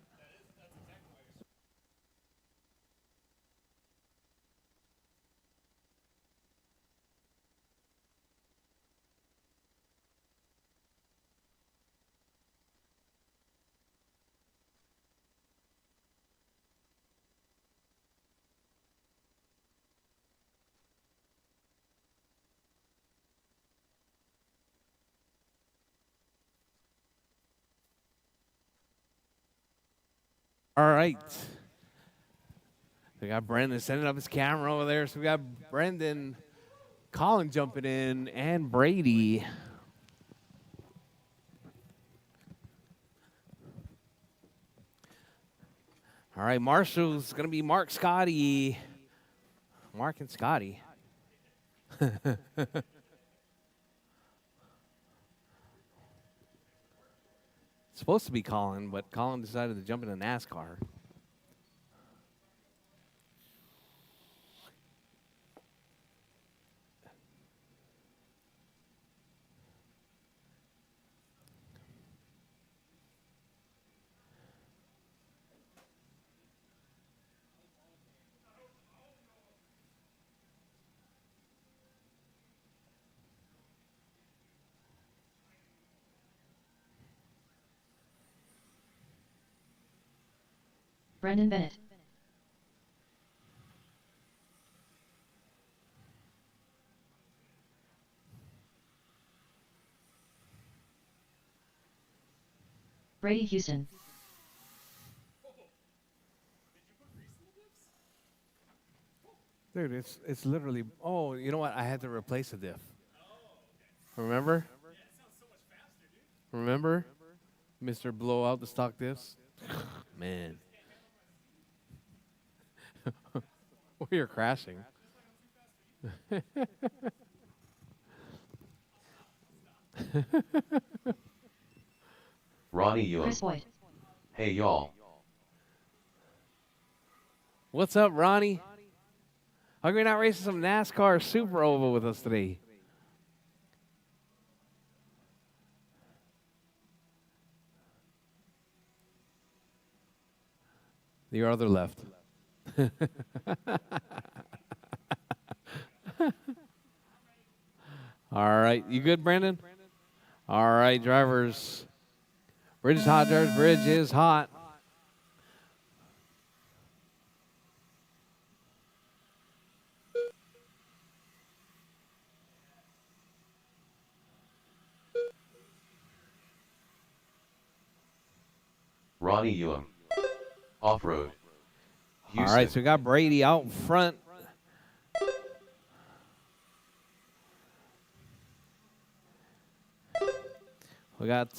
A: All right. We got Brendan setting up his camera over there. So we got Brendan, Colin jumping in, and Brady. All right, Marshall's going to be Mark Scotty. Mark and Scotty. It's supposed to be Colin, but Colin decided to jump in a NASCAR.
B: Brendan Bennett. Brady Houston.
A: Dude, it's literally. Oh, you know what? I had to replace a diff. Remember? Remember? Mr. Blow out the stock diffs? Man. We are crashing.
D: Ronnie Young.
B: Chris Boyd.
D: Hey y'all.
A: What's up, Ronnie? How come you're not racing some NASCAR Super Oval with us today? Your other left. All right. You good, Brandon? All right, drivers. Bridge is hot, drivers. Bridge is hot.
D: Ronnie Ulam. Off-road.
A: All
D: Houston.
A: right, so we got Brady out front. We got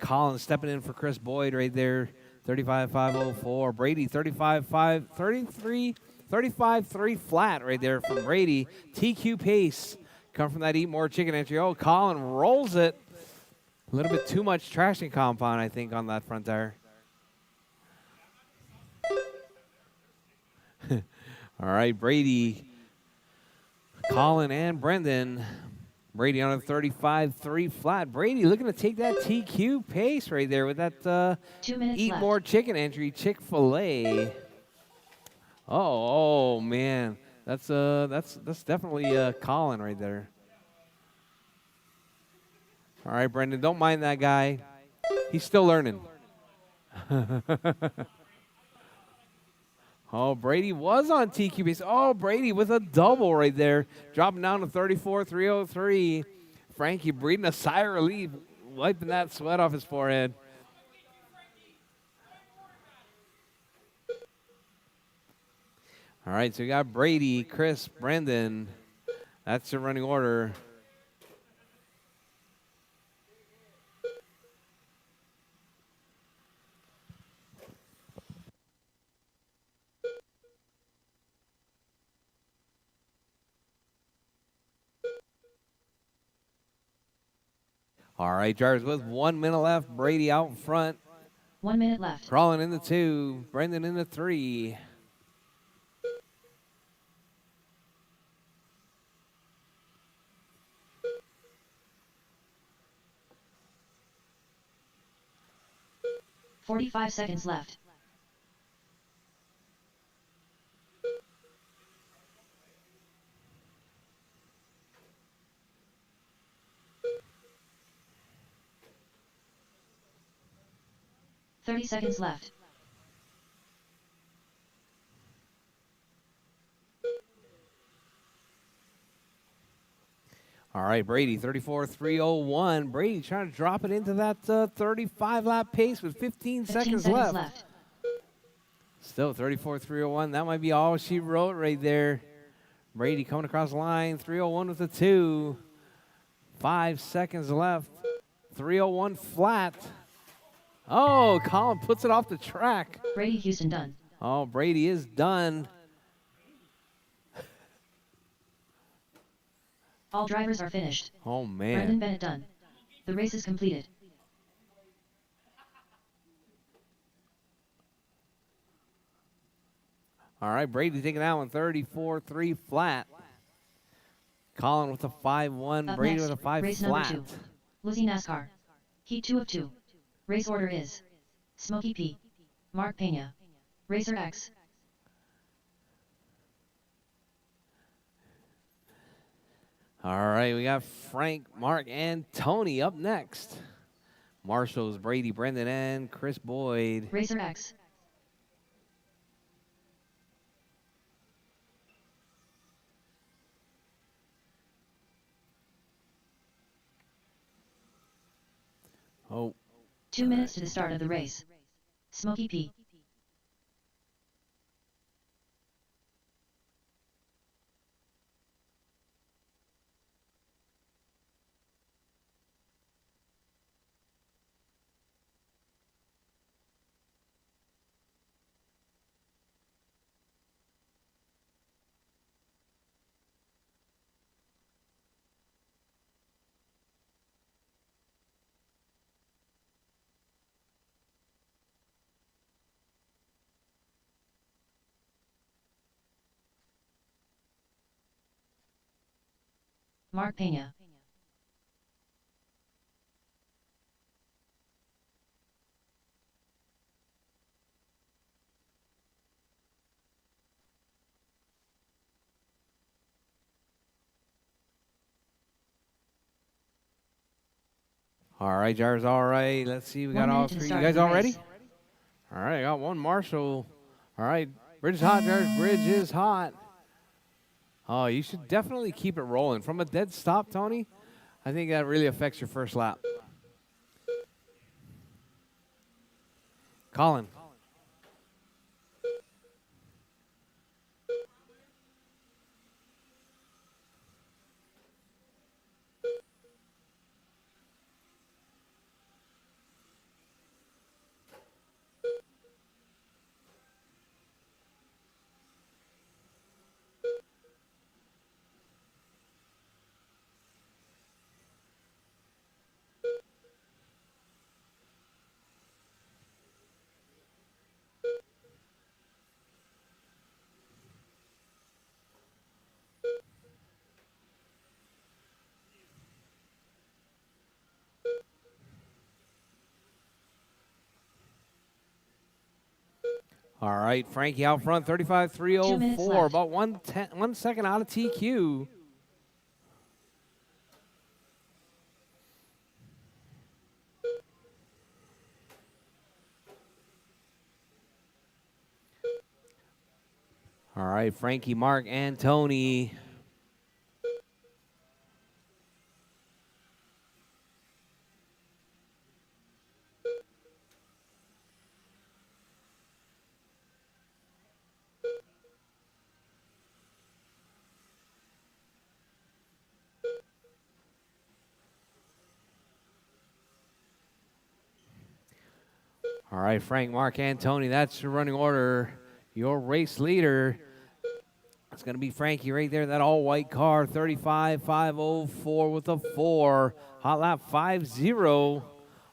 A: Colin stepping in for Chris Boyd right there, 35.504. Brady, 35.3 flat right there from Brady. TQ pace, come from that Eat More Chicken entry. Oh, Colin rolls it. A little bit too much traction compound, I think, on that front tire. All right, Brady, Colin, and Brendan. Brady on a 35.3 flat. Brady looking to take that TQ pace right there with that
B: 2 minutes
A: Eat
B: left.
A: More Chicken entry, Chick-fil-A. Oh man, that's definitely Colin right there. All right, Brendan, don't mind that guy. He's still learning. Oh, Brady was on TQ pace. Oh, Brady with a double right there, dropping down to 34.303. Frankie breathing a sigh of relief, wiping that sweat off his forehead. All right, so we got Brady, Chris, Brendan. That's the running order. All right, drivers with 1 minute left. Brady out in front.
B: 1 minute left.
A: Crawling into 2. Brendan into 3.
B: Forty-five seconds left. Thirty seconds left.
A: All right, Brady, 34.301. Brady trying to drop it into that 35-lap pace with 15 seconds left. Still 34.301. That might be all she wrote right there. Brady coming across the line. 301 with a 2. 5 seconds left. 301 flat. Oh, Colin puts it off the track.
B: Brady Houston done.
A: Oh, Brady is done.
B: All drivers are finished.
A: Oh,
B: Brendan
A: man.
B: Bennett done. The race is completed.
A: All right, Brady taking that one 34.3 flat. Colin with a 5.1.
B: Up
A: Brady
B: next,
A: with a 5
B: race
A: flat.
B: number 2. Lizzie NASCAR. Heat 2 of 2. Race order is Smokey P. Mark Pena. Racer X.
A: All right, we got Frank, Mark, and Tony up next. Marshall's Brady, Brendan, and Chris Boyd.
B: Racer X.
A: Oh,
B: 2 minutes to the start of the race. Smokey P. Mark Pena.
A: all right, Jars, all right. Let's see, we
B: 1
A: got all
B: minute to the
A: three. You
B: start of
A: guys
B: the
A: all
B: race.
A: ready? All right, I got one Marshall. All right, bridge is hot, Jars. Bridge is hot. Oh, you should definitely keep it rolling. From a dead stop, Tony, I think that really affects your first lap. Colin. All right, Frankie out front,
B: 2 minutes
A: 35-304,
B: left.
A: about 1 second out of TQ. All right, Frankie, Mark, and Tony. All right, Frank, Mark, and Tony, that's your running order. Your race leader, it's going to be Frankie right there, that all-white car, 35-504 with a 4. Hot lap 5-0.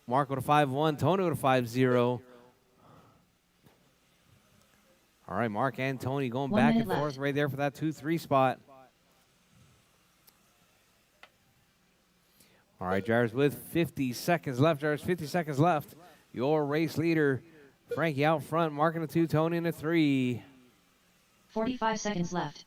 A: Mark with a 5-1, Tony with a 5-0. All right, Mark and Tony going
B: 1
A: back
B: minute
A: and forth
B: left.
A: right there for that 2-3 spot. All right, drivers with 50 seconds left. Drivers, 50 seconds left. Your race leader, Frankie out front, marking a 2, Tony in a 3.
B: 45 seconds left.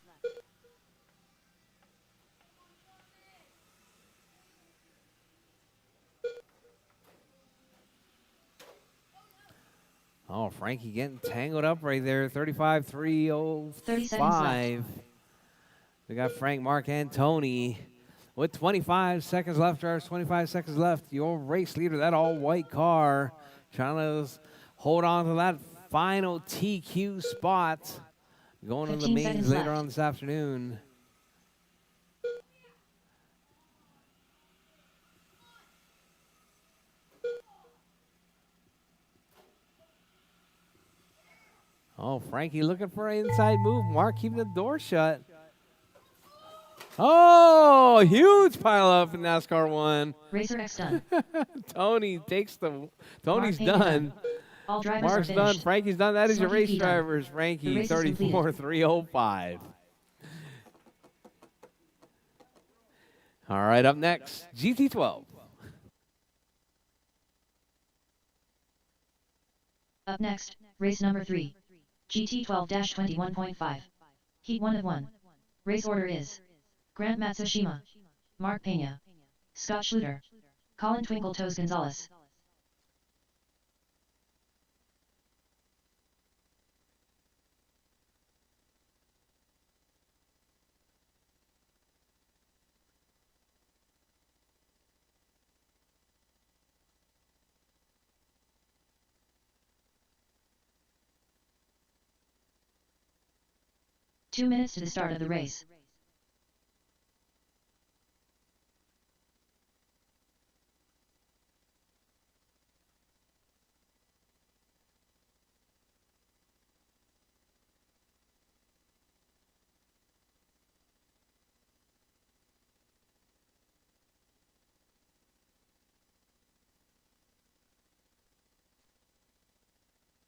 A: Oh, Frankie getting tangled up right there. 35-305.
B: 30 seconds left.
A: We got Frank, Mark, and Tony with 25 seconds left. Drivers, 25 seconds left. Your race leader, that all-white car, trying to hold on to that final TQ spot. Going to the
B: 15
A: mains
B: seconds
A: later
B: left.
A: on this afternoon. Oh, Frankie looking for an inside move. Mark keeping the door shut. Oh, huge pile up in NASCAR 1.
B: Rchq done.
A: Tony takes the. Tony's
B: Pena
A: done.
B: All drivers
A: Mark's
B: are
A: done.
B: finished.
A: Frankie's done. That is your
B: Smoky
A: race
B: P done.
A: drivers.
B: The
A: Frankie,
B: race is completed.
A: 34-305. All right, up next, GT12.
B: Up next, race number 3. GT12-21.5. Heat 1 of 1. Race order is Grant Matsushima, Mark Pena, Scott Schluter, Colin Twinkle Toes Gonzalez. Two minutes to the start of the race.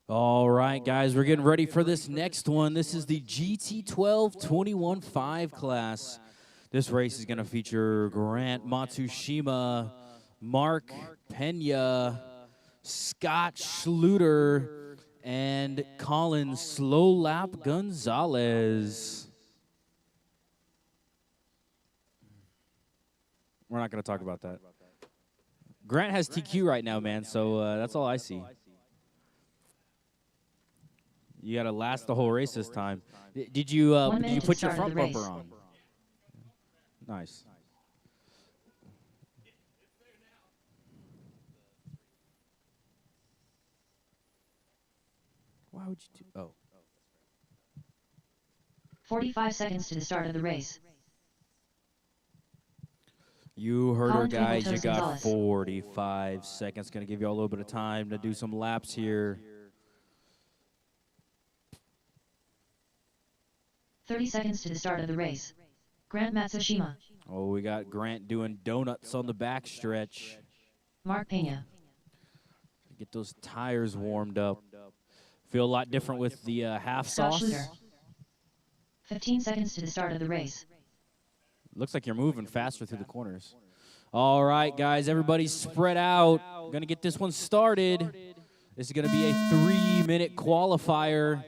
C: All right, guys, we're getting ready for this next one. This is the GT12 21.5 class. This race is going to feature Grant Matsushima, Mark Pena, Scott Schluter, and Colin Slow Lap Gonzalez. We're not going to talk about that. Grant has TQ right now, man, so that's all I see. You got to last the whole race this time. Did you put your front bumper on? Nice. would you do? Oh.
B: 45 seconds to the start of the race.
C: You heard her,
B: Colin
C: guys. You
B: Twinkle Toes
C: got
B: Gonzalez.
C: 45 seconds. Going to give you all a little bit of time to do some laps here.
B: 30 seconds to the start of the race. Grant Matsushima.
C: Oh, we got Grant doing donuts on the backstretch.
B: Mark Pena.
C: Get those tires warmed up. Feel a lot different with the half
B: Scott
C: sauce.
B: Schluter. 15 seconds to the start of the race.
C: Looks like you're moving faster through the corners. All right, guys, everybody spread out. Going to get this one started. This is going to be a 3-minute qualifier.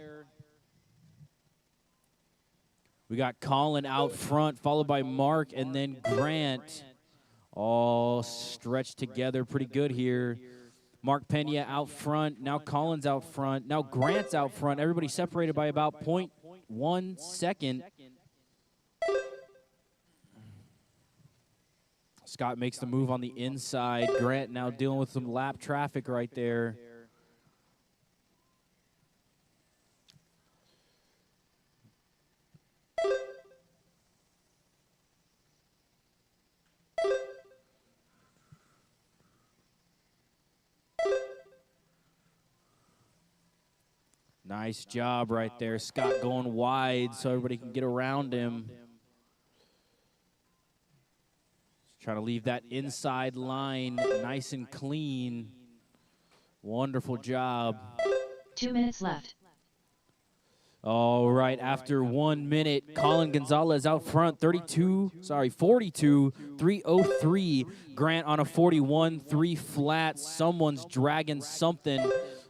C: We got Colin out front, followed by Mark, and then Grant. All stretched together pretty good here. Mark Pena out front. Now Colin's out front. Now Grant's out front. Everybody separated by about 0.1 second. Scott makes the move on the inside. Grant now dealing with some lap traffic right there. Nice job right there. Scott going wide so everybody can get around him. Trying to leave that inside line nice and clean. Wonderful job.
B: 2 minutes left.
C: All right, after 1 minute, Colin Gonzalez out front, 42-303. Grant on a 41-3 flat. Someone's dragging something.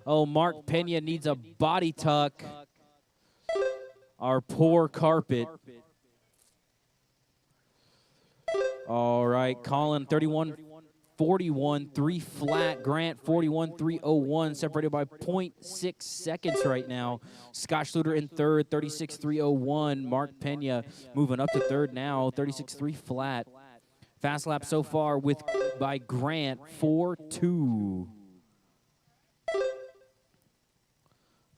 C: Oh, Mark Pena needs a body tuck. Our poor carpet. All right, Colin 31-41-3 flat. Grant 41-301, separated by 0.6 seconds right now. Scott Schluter in third, 36-301. Mark Pena moving up to third now, 36-3 flat. Fast lap so far by Grant, 4-2.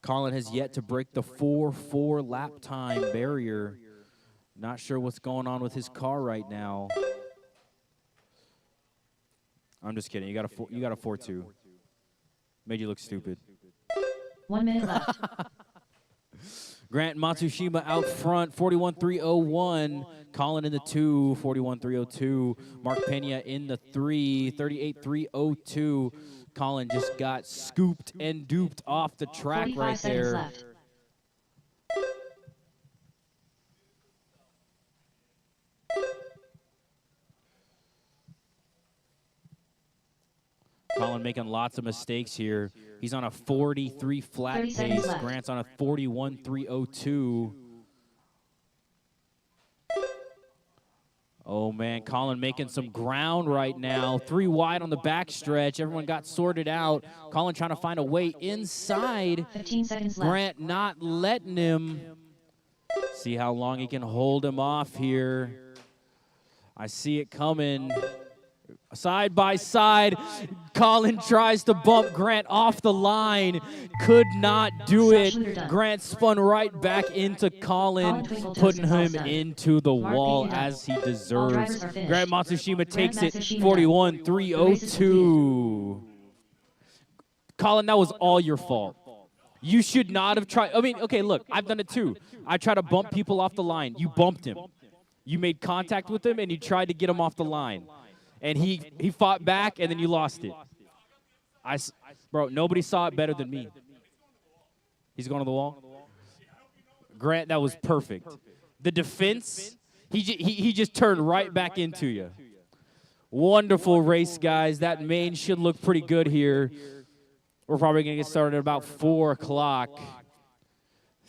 C: Colin has yet to break the 4-4 lap time barrier. Not sure what's going on with his car right now. I'm just kidding. You got a 4-2. Made you look stupid.
B: 1 minute left.
C: Grant Matsushima out front, 41-301. Colin in the 2, 41-302. Mark Pena in the 3, 38-302. Colin just got scooped and duped off the track right there.
B: 45 seconds left.
C: Colin making lots of mistakes here. He's on a 43 flat pace. Grant's on a 41-302. Oh, man, Colin making some ground right now. 3 wide on the backstretch. Everyone got sorted out. Colin trying to find a way inside.
B: 15 seconds left.
C: Grant not letting him. See how long he can hold him off here. I see it coming. Side by side, Colin tries to bump Grant off the line. Could not do it. Grant spun right back into Colin, putting him into the wall as he deserves. Grant Matsushima takes it 41-302. Colin, that was all your fault. You should not have tried. I mean, okay, look, I've done it too. I try to bump people off the line. You bumped him. You made contact with him, and you tried to get him off the line. And he fought back, and then you lost it. Bro, nobody saw it better than me. He's going to the wall. Grant, that was perfect. The defense, he just turned right back into you. Wonderful race, guys. That main should look pretty good here. We're probably going to get started at about 4 o'clock.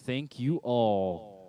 C: Thank you all.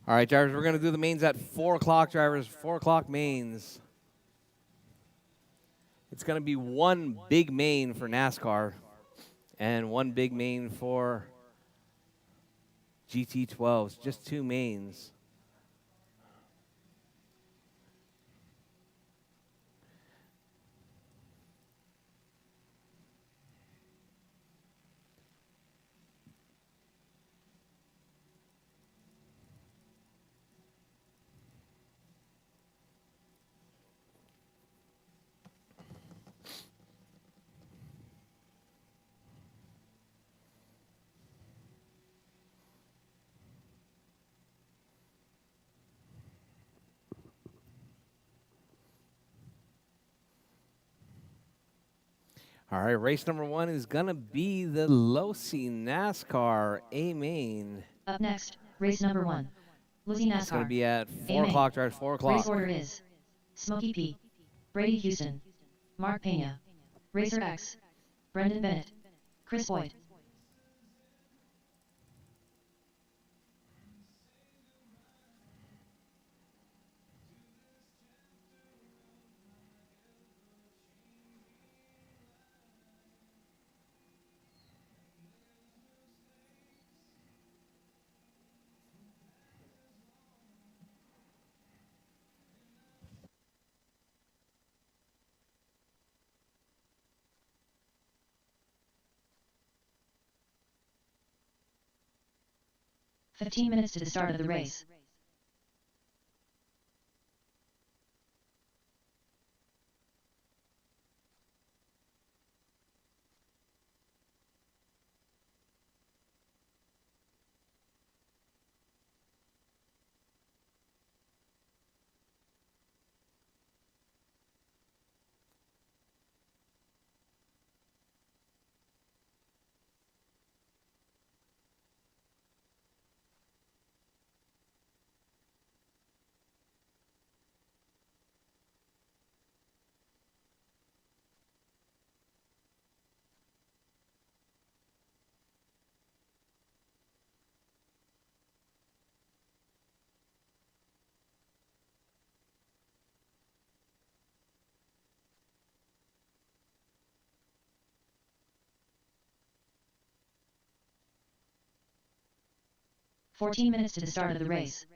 A: All right, drivers, we're going to do the mains at 4 o'clock, drivers. 4 o'clock mains. It's going to be one big main for NASCAR and one big main for GT12s. Just 2 mains. All right, race number 1 is going to be the Losi NASCAR A main.
B: Up next, race number 1. Losi
A: It's going to
B: NASCAR.
A: be at 4
B: main.
A: o'clock, drivers. 4 o'clock.
B: Race order is Smokey P, Brady Houston, Mark Pena, Racer X, Brendan Bennett, Chris Boyd. "15 minutes to the start of the race. "14 minutes to the start of the race.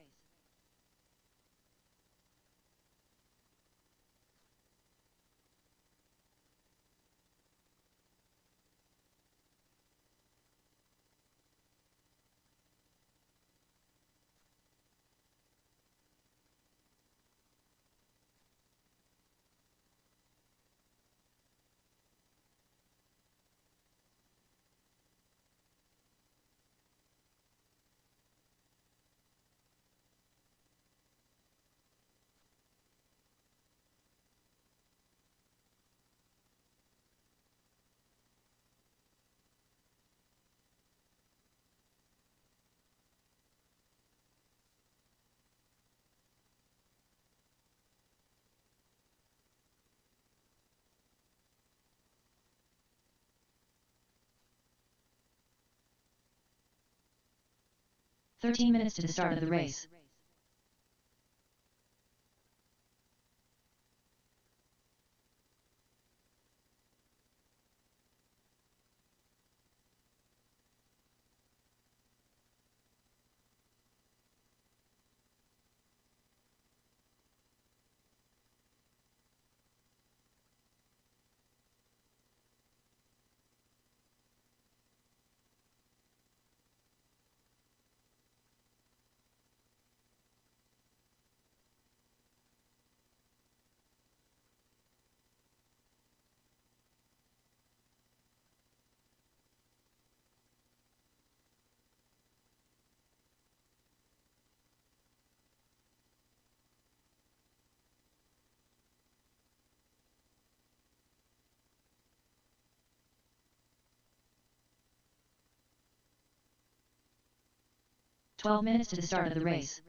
B: "13 minutes to the start of the race. "12 minutes to the start of the race.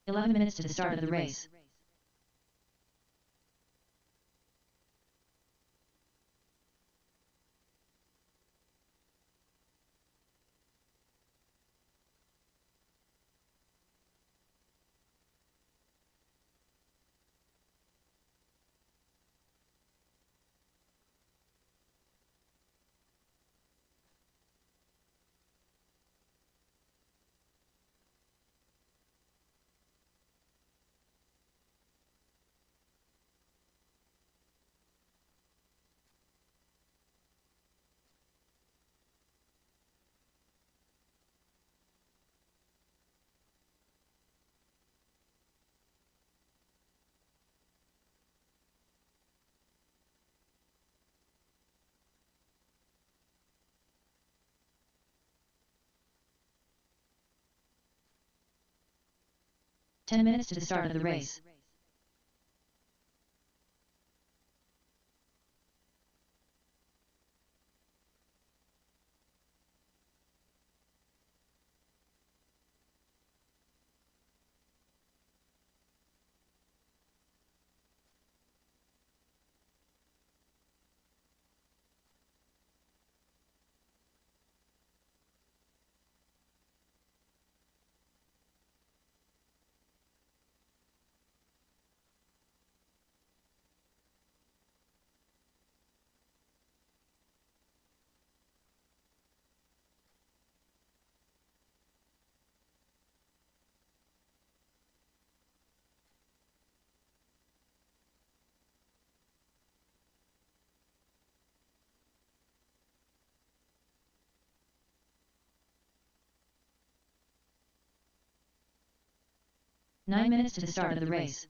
B: 11 minutes to the start of the race. Ten minutes to the start of the race. Nine minutes to the start of the race.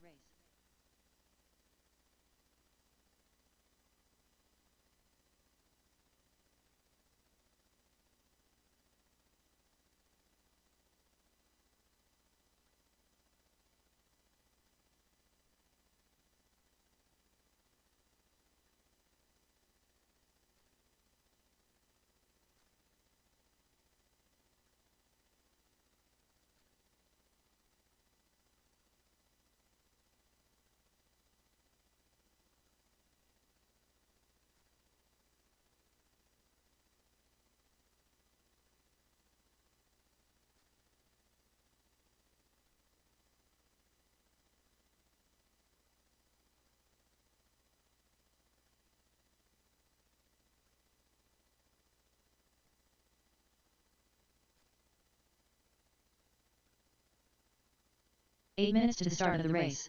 B: Eight minutes to the start of the race.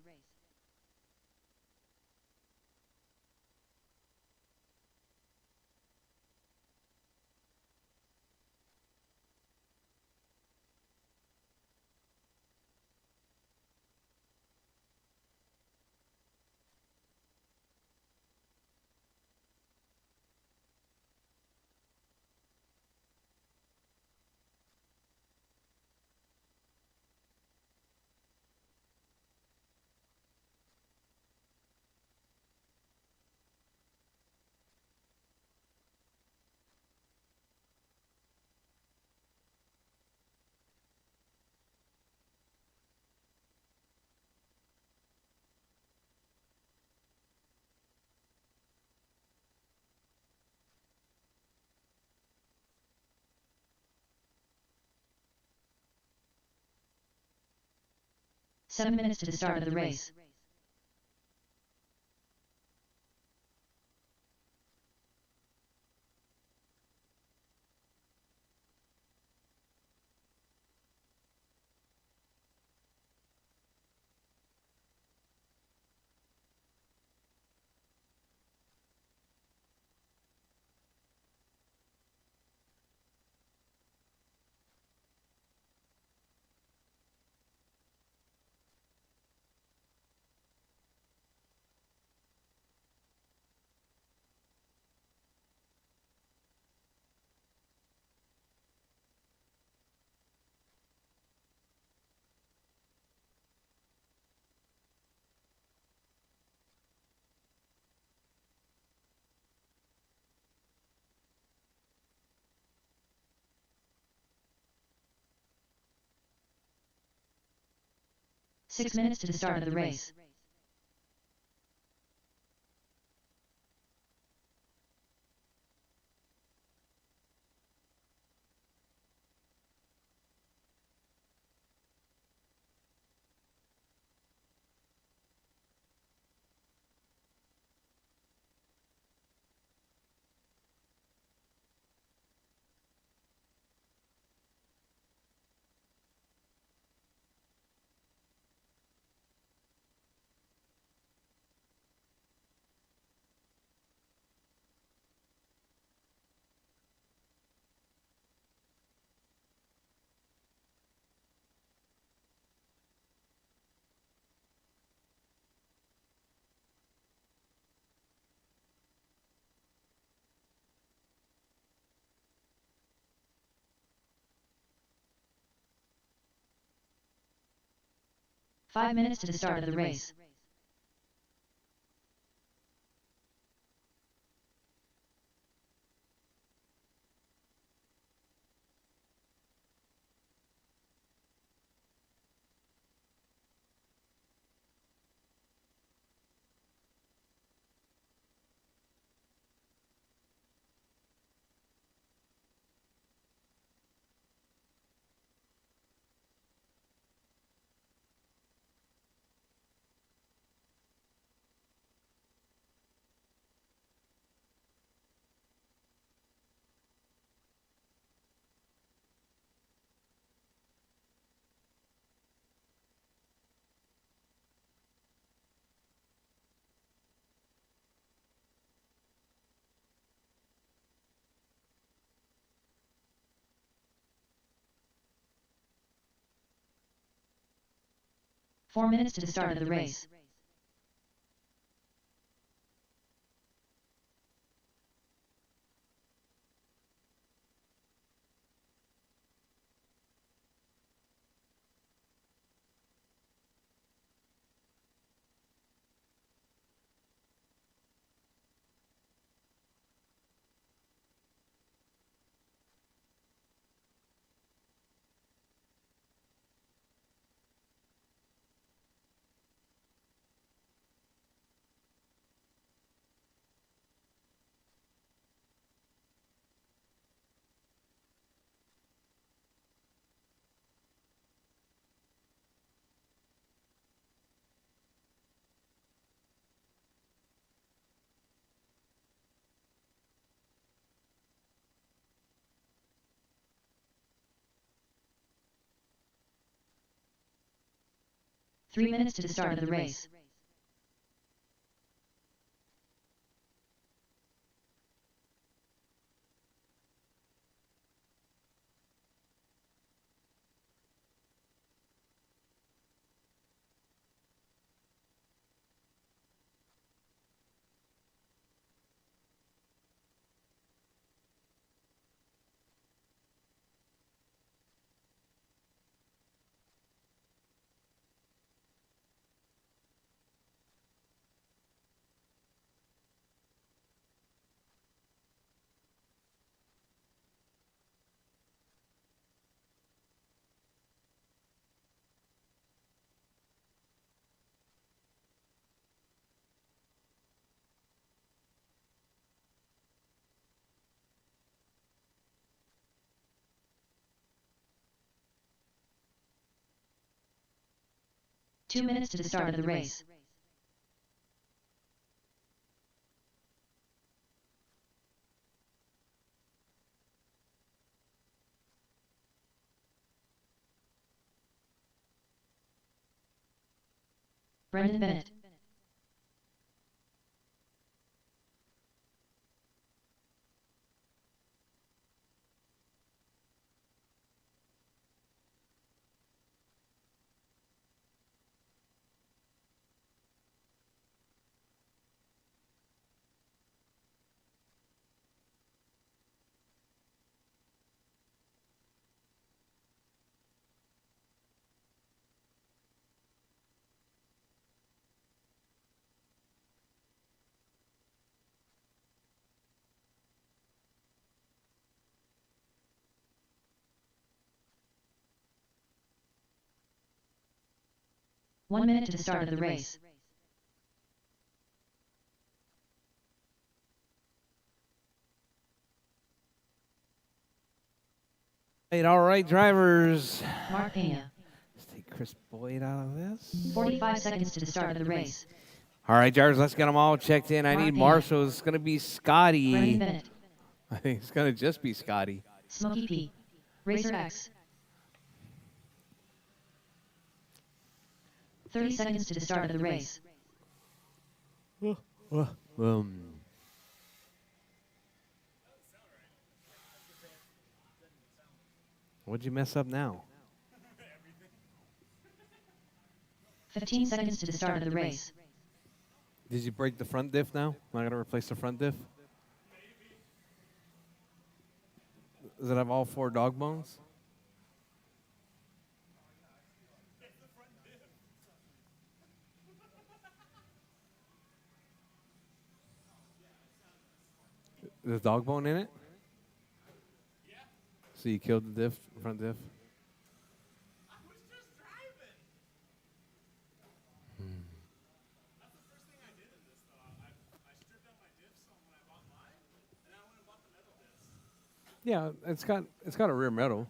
B: Seven minutes to the start of the race. 6 minutes to the start of the race. Five minutes to the start of the race. Four minutes to the start of the race. Three minutes to the start of the race. Two minutes to the start of the race. Brendan Bennett. 1 minute to the start of the race.
A: All right, drivers.
B: Mark Pena.
A: Let's take Chris Boyd out of this.
B: 45 seconds to the start of the race.
A: All right, drivers, let's get them all checked in. I need Marshall. It's going to be Scotty.
B: Brennan Bennett.
A: I think it's going to just be Scotty.
B: Smokey P. Rchq. 30 seconds to the start of the race.
A: What'd you mess up now?
B: 15 seconds to the start of the race.
A: Did you break the front diff now? Am I going to replace the front diff? Does it have all 4 dog bones? There's a dog bone in it? Yeah. So you killed the diff, front diff?
E: I was just driving. That's the first thing I did in this, though. I stripped out my diff some when I bought mine, and I went and bought the metal discs.
A: Yeah, it's got a rear metal.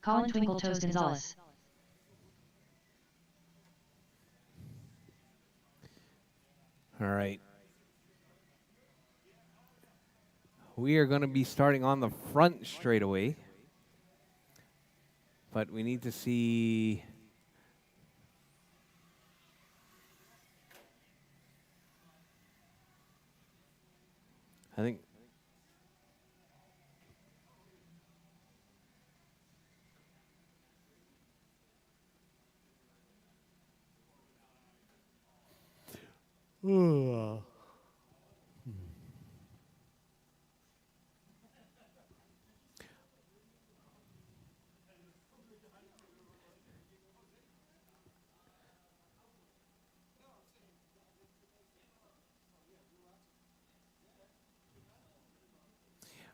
B: Colin Twinkle Toes Gonzalez.
A: All right. We are going to be starting on the front straightaway. But we need to see... I think...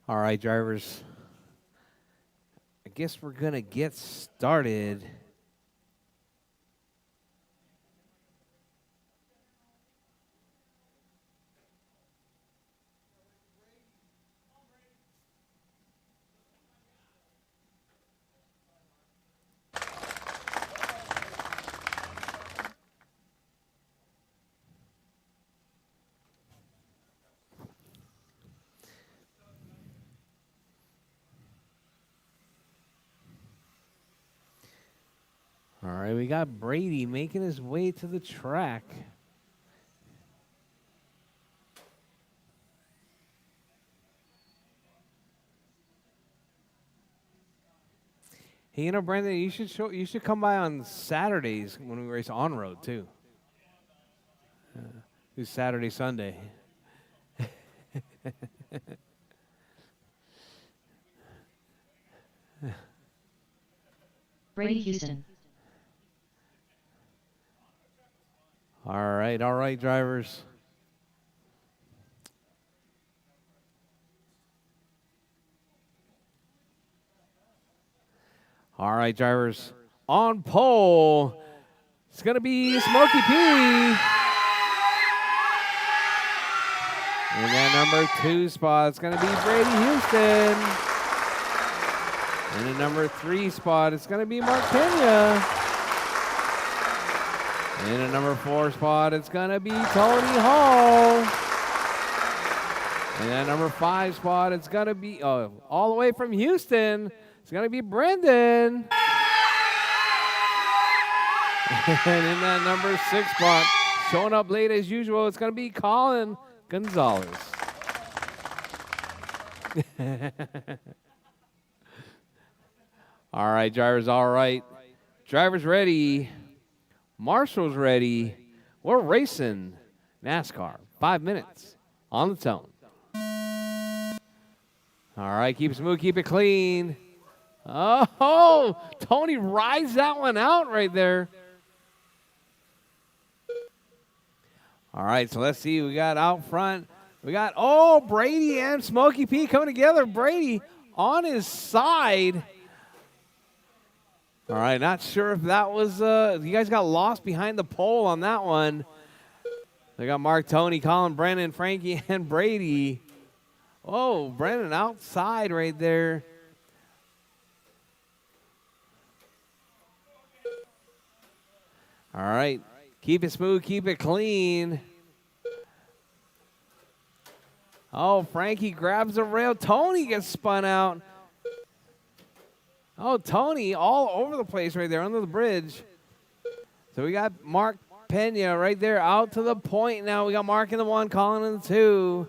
A: All right, drivers. I guess we're going to get started. All right, we got Brady making his way to the track. Hey, you know, Brandon, you should come by on Saturdays when we race on road too. Do Saturday, Sunday.
B: Brady Houston.
A: All right, drivers. All right, drivers. On pole, it's going to be Smokey P. In that number 2 spot, it's going to be Brady Houston. In the number 3 spot, it's going to be Mark Pena. In the number 4 spot, it's going to be Tony Hall. In that number 5 spot, it's going to be, all the way from Houston, it's going to be Brendan. And in that number 6 spot, showing up late as usual, it's going to be Colin Gonzalez. All right, drivers, all right. Drivers ready. Marshall's ready. We're racing NASCAR. 5 minutes on the tone. All right, keep it smooth, keep it clean. Oh, Tony rides that one out right there. All right, so let's see. We got out front. We got, Brady and Smokey P coming together. Brady on his side. All right, not sure if that was, you guys got lost behind the pole on that one. They got Mark, Tony, Colin, Brandon, Frankie, and Brady. Oh, Brandon outside right there. All right, keep it smooth, keep it clean. Oh, Frankie grabs the rail. Tony gets spun out. Oh, Tony all over the place right there under the bridge. So we got Mark Pena right there out to the point now. We got Mark in the 1, Colin in the 2.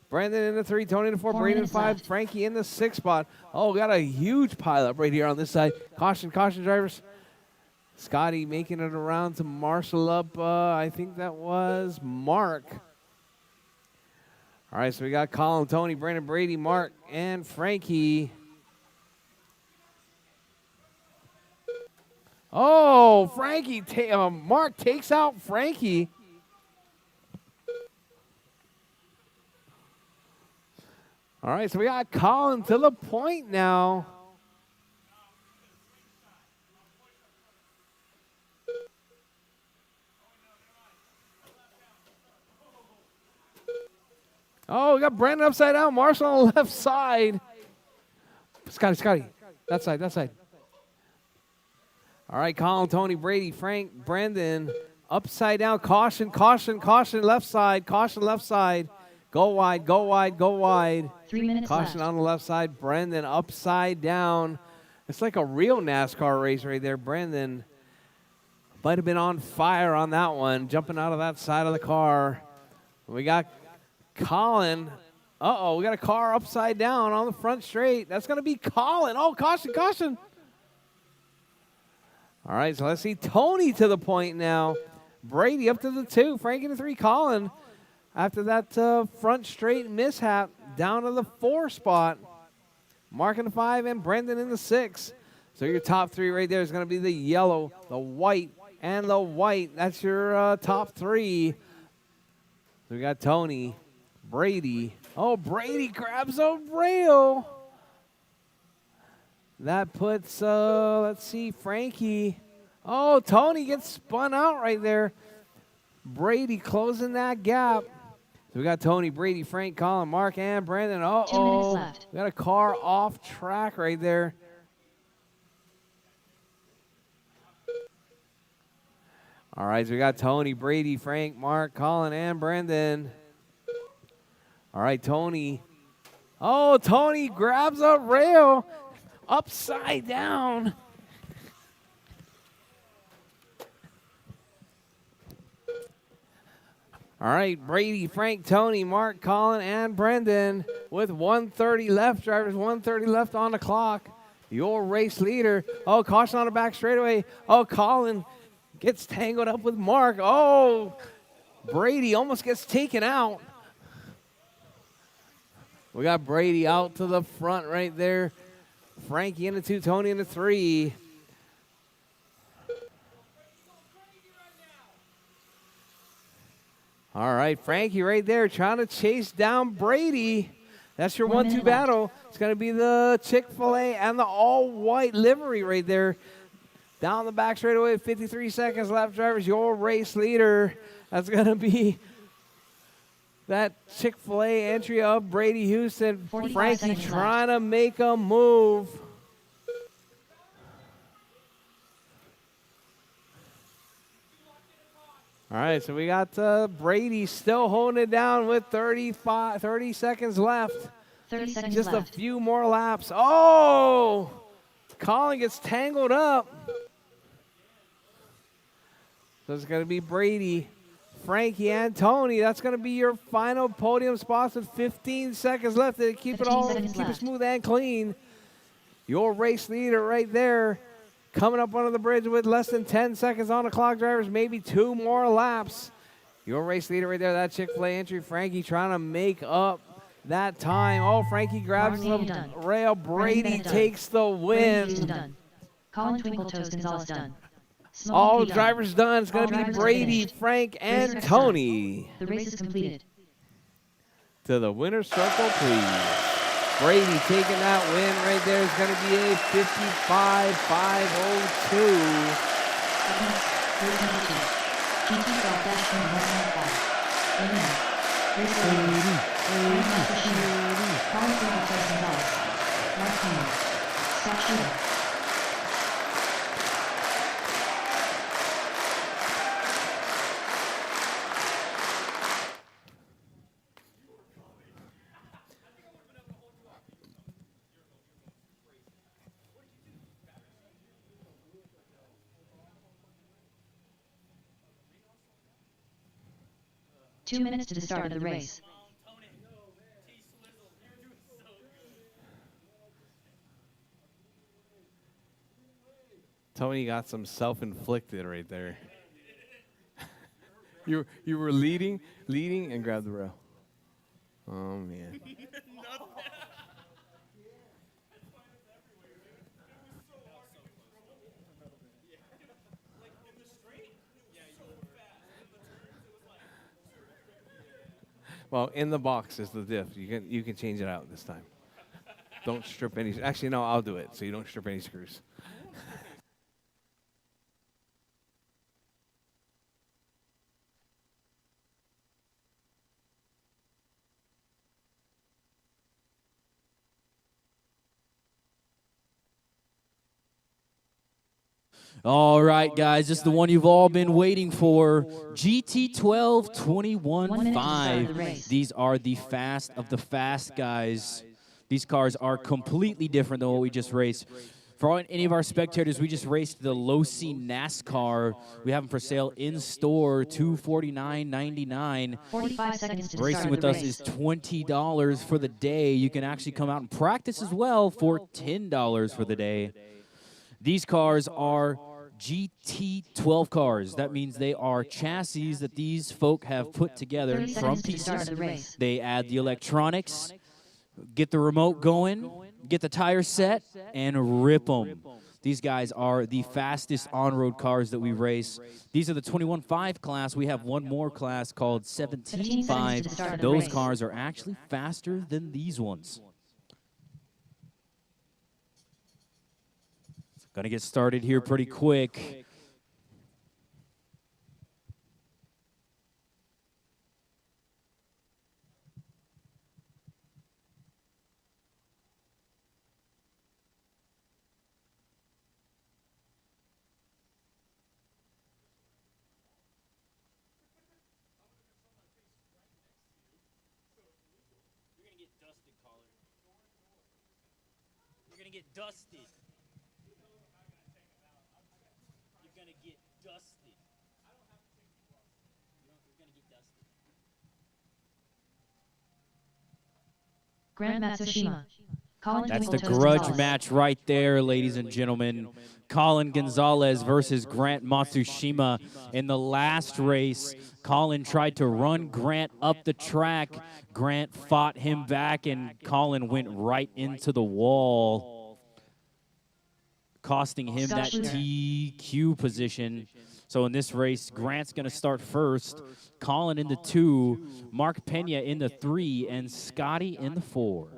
A: Brandon in the 3, Tony in the 4, Brady in the 5, Frankie in the 6 spot. Oh, got a huge pileup right here on this side. Caution, caution, drivers. Scotty making it around to marshal up. I think that was Mark. All right, so we got Colin, Tony, Brandon, Brady, Mark, and Frankie. Oh, Frankie, Mark takes out Frankie. All right, so we got Colin to the point now. Oh, we got Brandon upside down, Marshall on the left side. Scotty, that side. All right, Colin, Tony, Brady, Frank, Brandon, upside down, caution, left side, caution, left side. Go wide.
B: 3 minutes
A: Caution
B: left.
A: on the left side, Brandon upside down. It's like a real NASCAR race right there. Brandon might have been on fire on that one, jumping out of that side of the car. We got Colin. We got a car upside down on the front straight. That's going to be Colin. Oh, caution. All right, so let's see Tony to the point now. Brady up to the 2, Frankie to 3, Colin. After that front straight mishap, down to the 4 spot. Mark in the 5 and Brendan in the 6. So your top 3 right there is going to be the yellow, the white, and the white. That's your top 3. So we got Tony, Brady. Oh, Brady grabs a rail. That puts, let's see, Frankie. Oh, Tony gets spun out right there. Brady closing that gap. So we got Tony, Brady, Frank, Colin, Mark, and Brandon.
B: 2 minutes left.
A: We got a car off track right there. All right, so we got Tony, Brady, Frank, Mark, Colin, and Brandon. All right, Tony. Oh, Tony grabs a rail upside down. All right, Brady, Frank, Tony, Mark, Colin, and Brendan with 1:30 left. Drivers, 1:30 left on the clock. Your race leader. Oh, caution on the back straightaway. Oh, Colin gets tangled up with Mark. Oh, Brady almost gets taken out. We got Brady out to the front right there. Frankie in the 2, Tony in the 3. All right, Frankie right there trying to chase down Brady. That's your 1-2 battle. It's going to be the Chick-fil-A and the all-white livery right there. Down the back straightaway, 53 seconds left, drivers. Your race leader. That's going to be that Chick-fil-A entry of Brady Houston. Frankie trying to make a move. All right, so we got Brady still holding it down with 30 seconds left.
B: 30 seconds
A: Just
B: left.
A: a few more laps. Oh! Colin gets tangled up. So it's going to be Brady, Frankie, and Tony. That's going to be your final podium spots with 15 seconds left to keep it
B: 15
A: all,
B: seconds
A: keep it
B: left.
A: smooth and clean. Your race leader right there, Coming up under the bridge with less than 10 seconds on the clock, drivers, maybe 2 more laps. Your race leader right there, that Chick-fil-A entry, Frankie, trying to make up that time. Oh, Frankie grabs
B: Mark
A: the
B: Pena done.
A: rail.
B: Brady
A: Brady
B: Bennett done.
A: takes the
B: Brady Houston
A: win.
B: done. Colin Twinkle Toes Gonzalez done. Smokey
A: All
B: P done.
A: drivers done. It's
B: All
A: going to be
B: drivers are
A: Brady,
B: finished.
A: Frank,
B: Racer
A: and
B: X done.
A: Tony.
B: The race is completed.
A: To the winner's circle, please. Brady taking that win right there is going to be a 55.502.
B: Up next, race number 2. GT12-195. Winner. Race order. Grandmaster Shooter. Colin Twinkle Toes Gonzalez. Mark Pena. Scott Shooter. Two minutes to the start of the race.
A: Tony got some self-inflicted right there. you were leading, and grabbed the rail. Oh, man. Well, in the box is the diff. You can change it out this time. Don't strip any. Actually, no, I'll do it so you don't strip any screws.
C: All right, guys, this is the one you've all been waiting for. GT12 21.5. These are the fast of the fast, guys. These cars are completely different than what we just raced. For any of our spectators, we just raced the Losi NASCAR. We have them for sale in store, $249.99.
B: 45 seconds to
C: Racing with us is $20 for the day. You can actually come out and practice as well for $10 for the day. These cars are GT12 cars. That means they are chassis that these folk have put together from pieces. They add the electronics, get the remote going, get the tires set, and rip them. These guys are the fastest on-road cars that we race. These are the 21.5 class. We have one more class called 17.5. Those cars are actually faster than these ones. Gonna get started here pretty quick.
F: You're gonna get dusted. You're gonna get dusted. You're gonna get dusted.
B: Grand Matsushima. Colin
C: That's the
B: Twinkle Toes
C: grudge
B: Gonzalez.
C: match right there, ladies and gentlemen. Colin Gonzalez versus Grant Matsushima. In the last race, Colin tried to run Grant up the track. Grant fought him back, and Colin went right into the wall, costing him that TQ position. So in this race, Grant's going to start first, Colin in the 2, Mark Pena in the 3, and Scotty in the 4.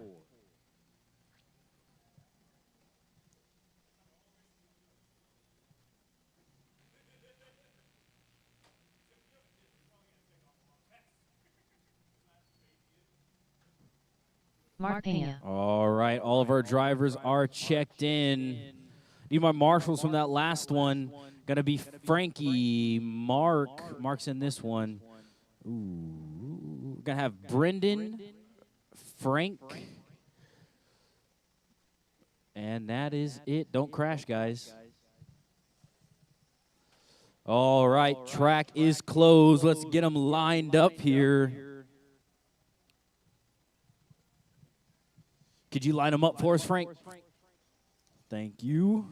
B: Mark Pena.
C: All right, all of our drivers are checked in. Need my marshals from that last one. Gonna be Frankie, Mark's in this one. Ooh, gonna have Brendan, Frank, and that is it. Don't crash, guys. All right, track is closed. Let's get them lined up here. Could you line them up for us, Frank? Thank you.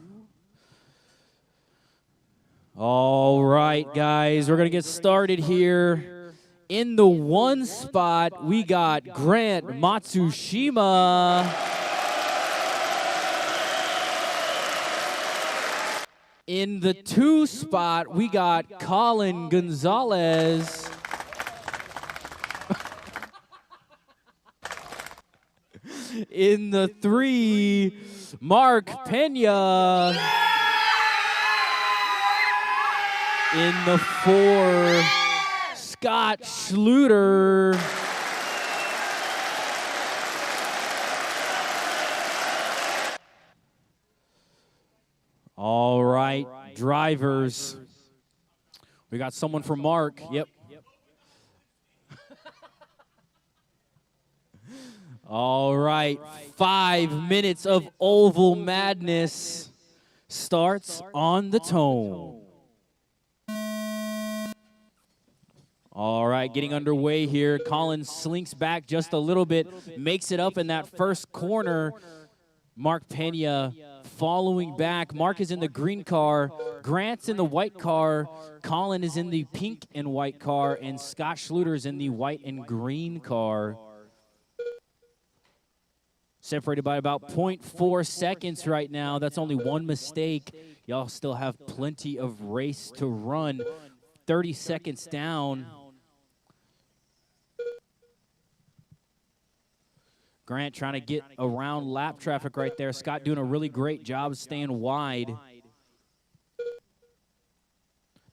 C: All right, guys, we're going to get started here. In the 1 spot, we got Grant Matsushima. In the 2 spot, we got Colin Gonzalez. In the 3, Mark Pena. In the 4, Scott Schluter. All right, drivers. We got someone for Mark. Yep. All right, 5 minutes of oval madness starts on the tone. All right, getting underway here. Colin slinks back just a little bit, makes it up in that first corner. Mark Pena following back. Mark is in the green car. Grant's in the white car. Colin is in the pink and white car. And Scott Schluter is in the white and green car. Separated by about 0.4 seconds right now. That's only one mistake. Y'all still have plenty of race to run. 30 seconds down. Grant trying to get around lap traffic right there. Scott doing a really great job staying wide.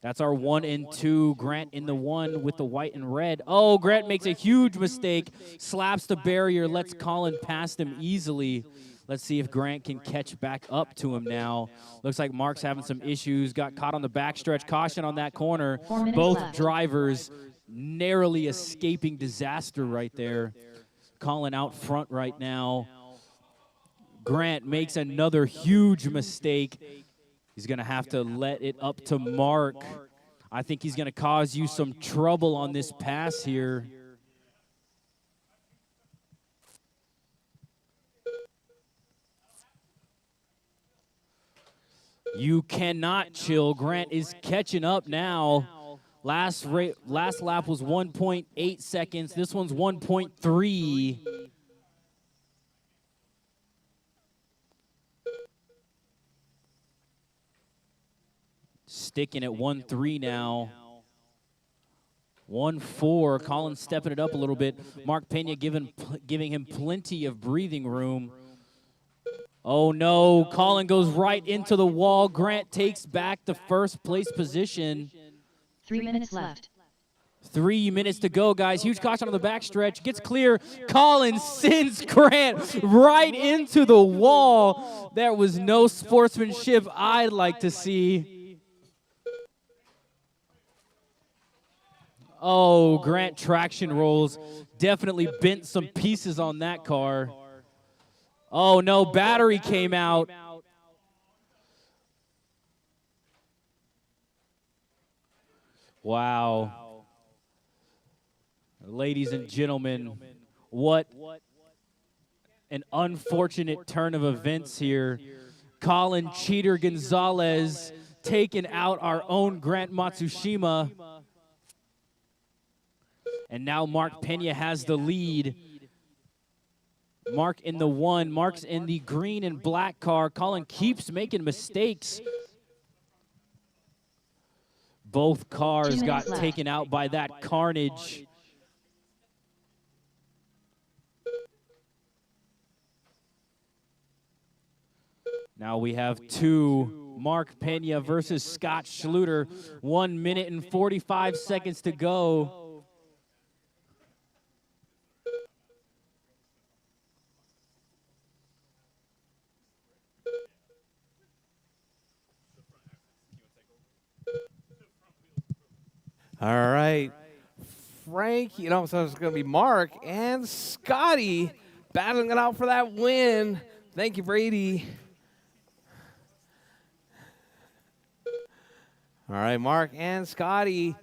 C: That's our 1 and 2. Grant in the 1 with the white and red. Oh, Grant makes a huge mistake. Slaps the barrier. Lets Colin past him easily. Let's see if Grant can catch back up to him now. Looks like Mark's having some issues. Got caught on the backstretch. Caution on that corner. Both drivers narrowly escaping disaster right there. Colin out front right now. Grant makes another huge mistake. He's going to have to let it up to Mark. I think he's going to cause you some trouble on this pass here. You cannot chill. Grant is catching up now. Last lap was 1.8 seconds. This one's 1.3. Sticking at 1.3 now. 1.4. Colin stepping it up a little bit. Mark Pena giving him plenty of breathing room. Oh, no. Colin goes right into the wall. Grant takes back the first place position.
B: 3 minutes left.
C: 3 minutes to go, guys. Huge caution on the backstretch. Gets clear. Colin sends Grant right into the wall. There was no sportsmanship I'd like to see. Oh, Grant traction rolls. Definitely bent some pieces on that car. Oh, no. Battery came out. Wow. Ladies and gentlemen, what an unfortunate turn of events here. Colin Cheater Gonzalez taking out our own Grant Matsushima. And now Mark Pena has the lead. Mark in the 1. Mark's in the green and black car. Colin keeps making mistakes. Both cars got taken out by that carnage. Now we have 2. Mark Pena versus Scott Schluter. 1 minute and 45 seconds to go.
A: All right. Frank, so it's going to be Mark and Scotty battling it out for that win. Thank you, Brady. All right, Mark and Scotty.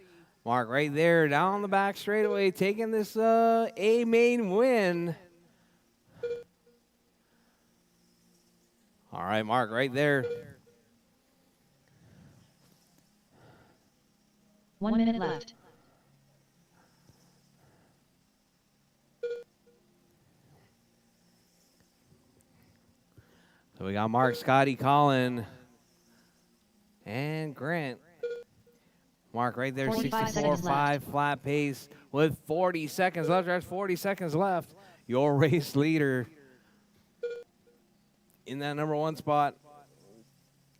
A: Mark right there down the back straightaway taking this A main win. All right, Mark right there.
B: 1 minute left.
A: So we got Mark, Scotty, Colin, and Grant. Mark right there,
B: 45 seconds
A: 64.5
B: left.
A: flat pace with 40 seconds left. There's 40 seconds left. Your race leader in that number 1 spot.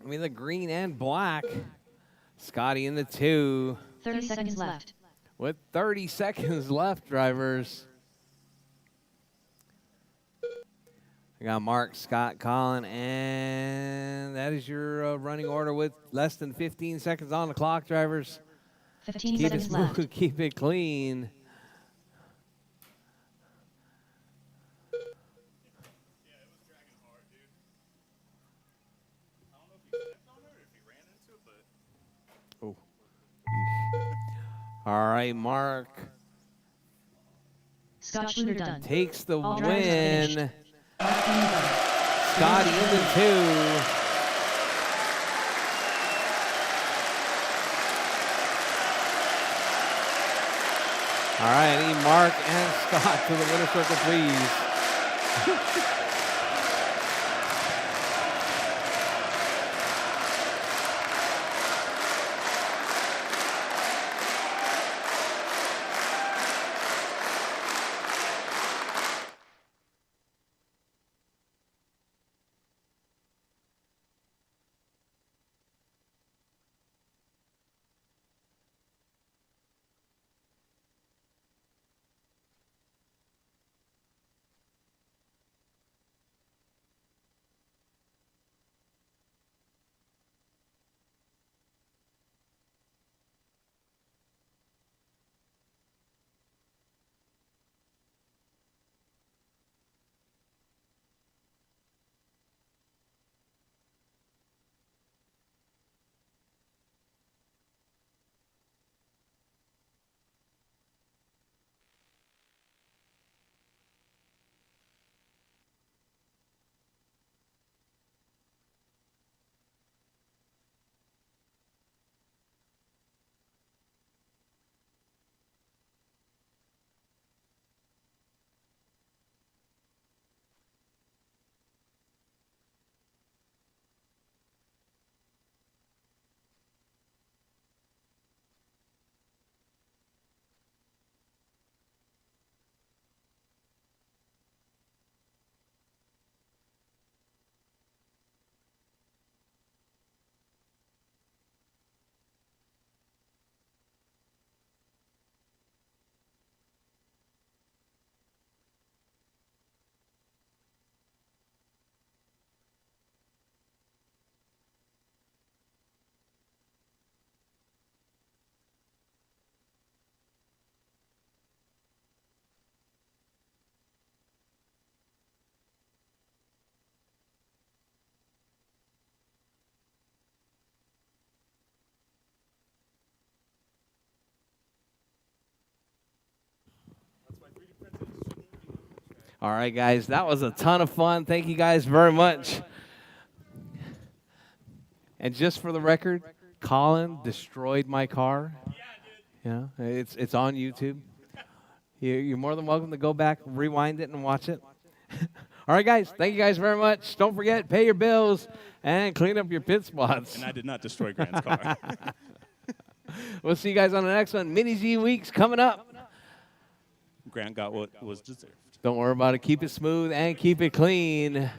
A: I mean, the green and black. Scotty in the 2
B: 30 seconds left.
A: with 30 seconds left, drivers. I got Mark, Scott, Colin, and that is your running order with less than 15 seconds on the clock, drivers.
B: 15
A: Keep it
B: seconds
A: smooth,
B: left.
A: keep it clean.
E: Yeah, it was dragging hard, dude. I don't know if he stepped on it or if he ran into it, but
A: All right, Mark
B: Scott Schluter done.
A: takes the
B: All drivers are finished.
A: win.
B: Mark Pena done.
A: Scotty in the 2. All right, I need Mark and Scott to the winner's circle, please. All right, guys, that was a ton of fun. Thank you guys very much. And just for the record, Colin destroyed my car. Yeah, it's on YouTube. You're more than welcome to go back, rewind it, and watch it. All right, guys, thank you guys very much. Don't forget, pay your bills and clean up your pit spots.
G: And I did not destroy Grant's car.
A: We'll see you guys on the next one. Mini Z weeks coming up.
G: Grant got what was deserved.
A: Don't worry about it. Keep it smooth and keep it clean.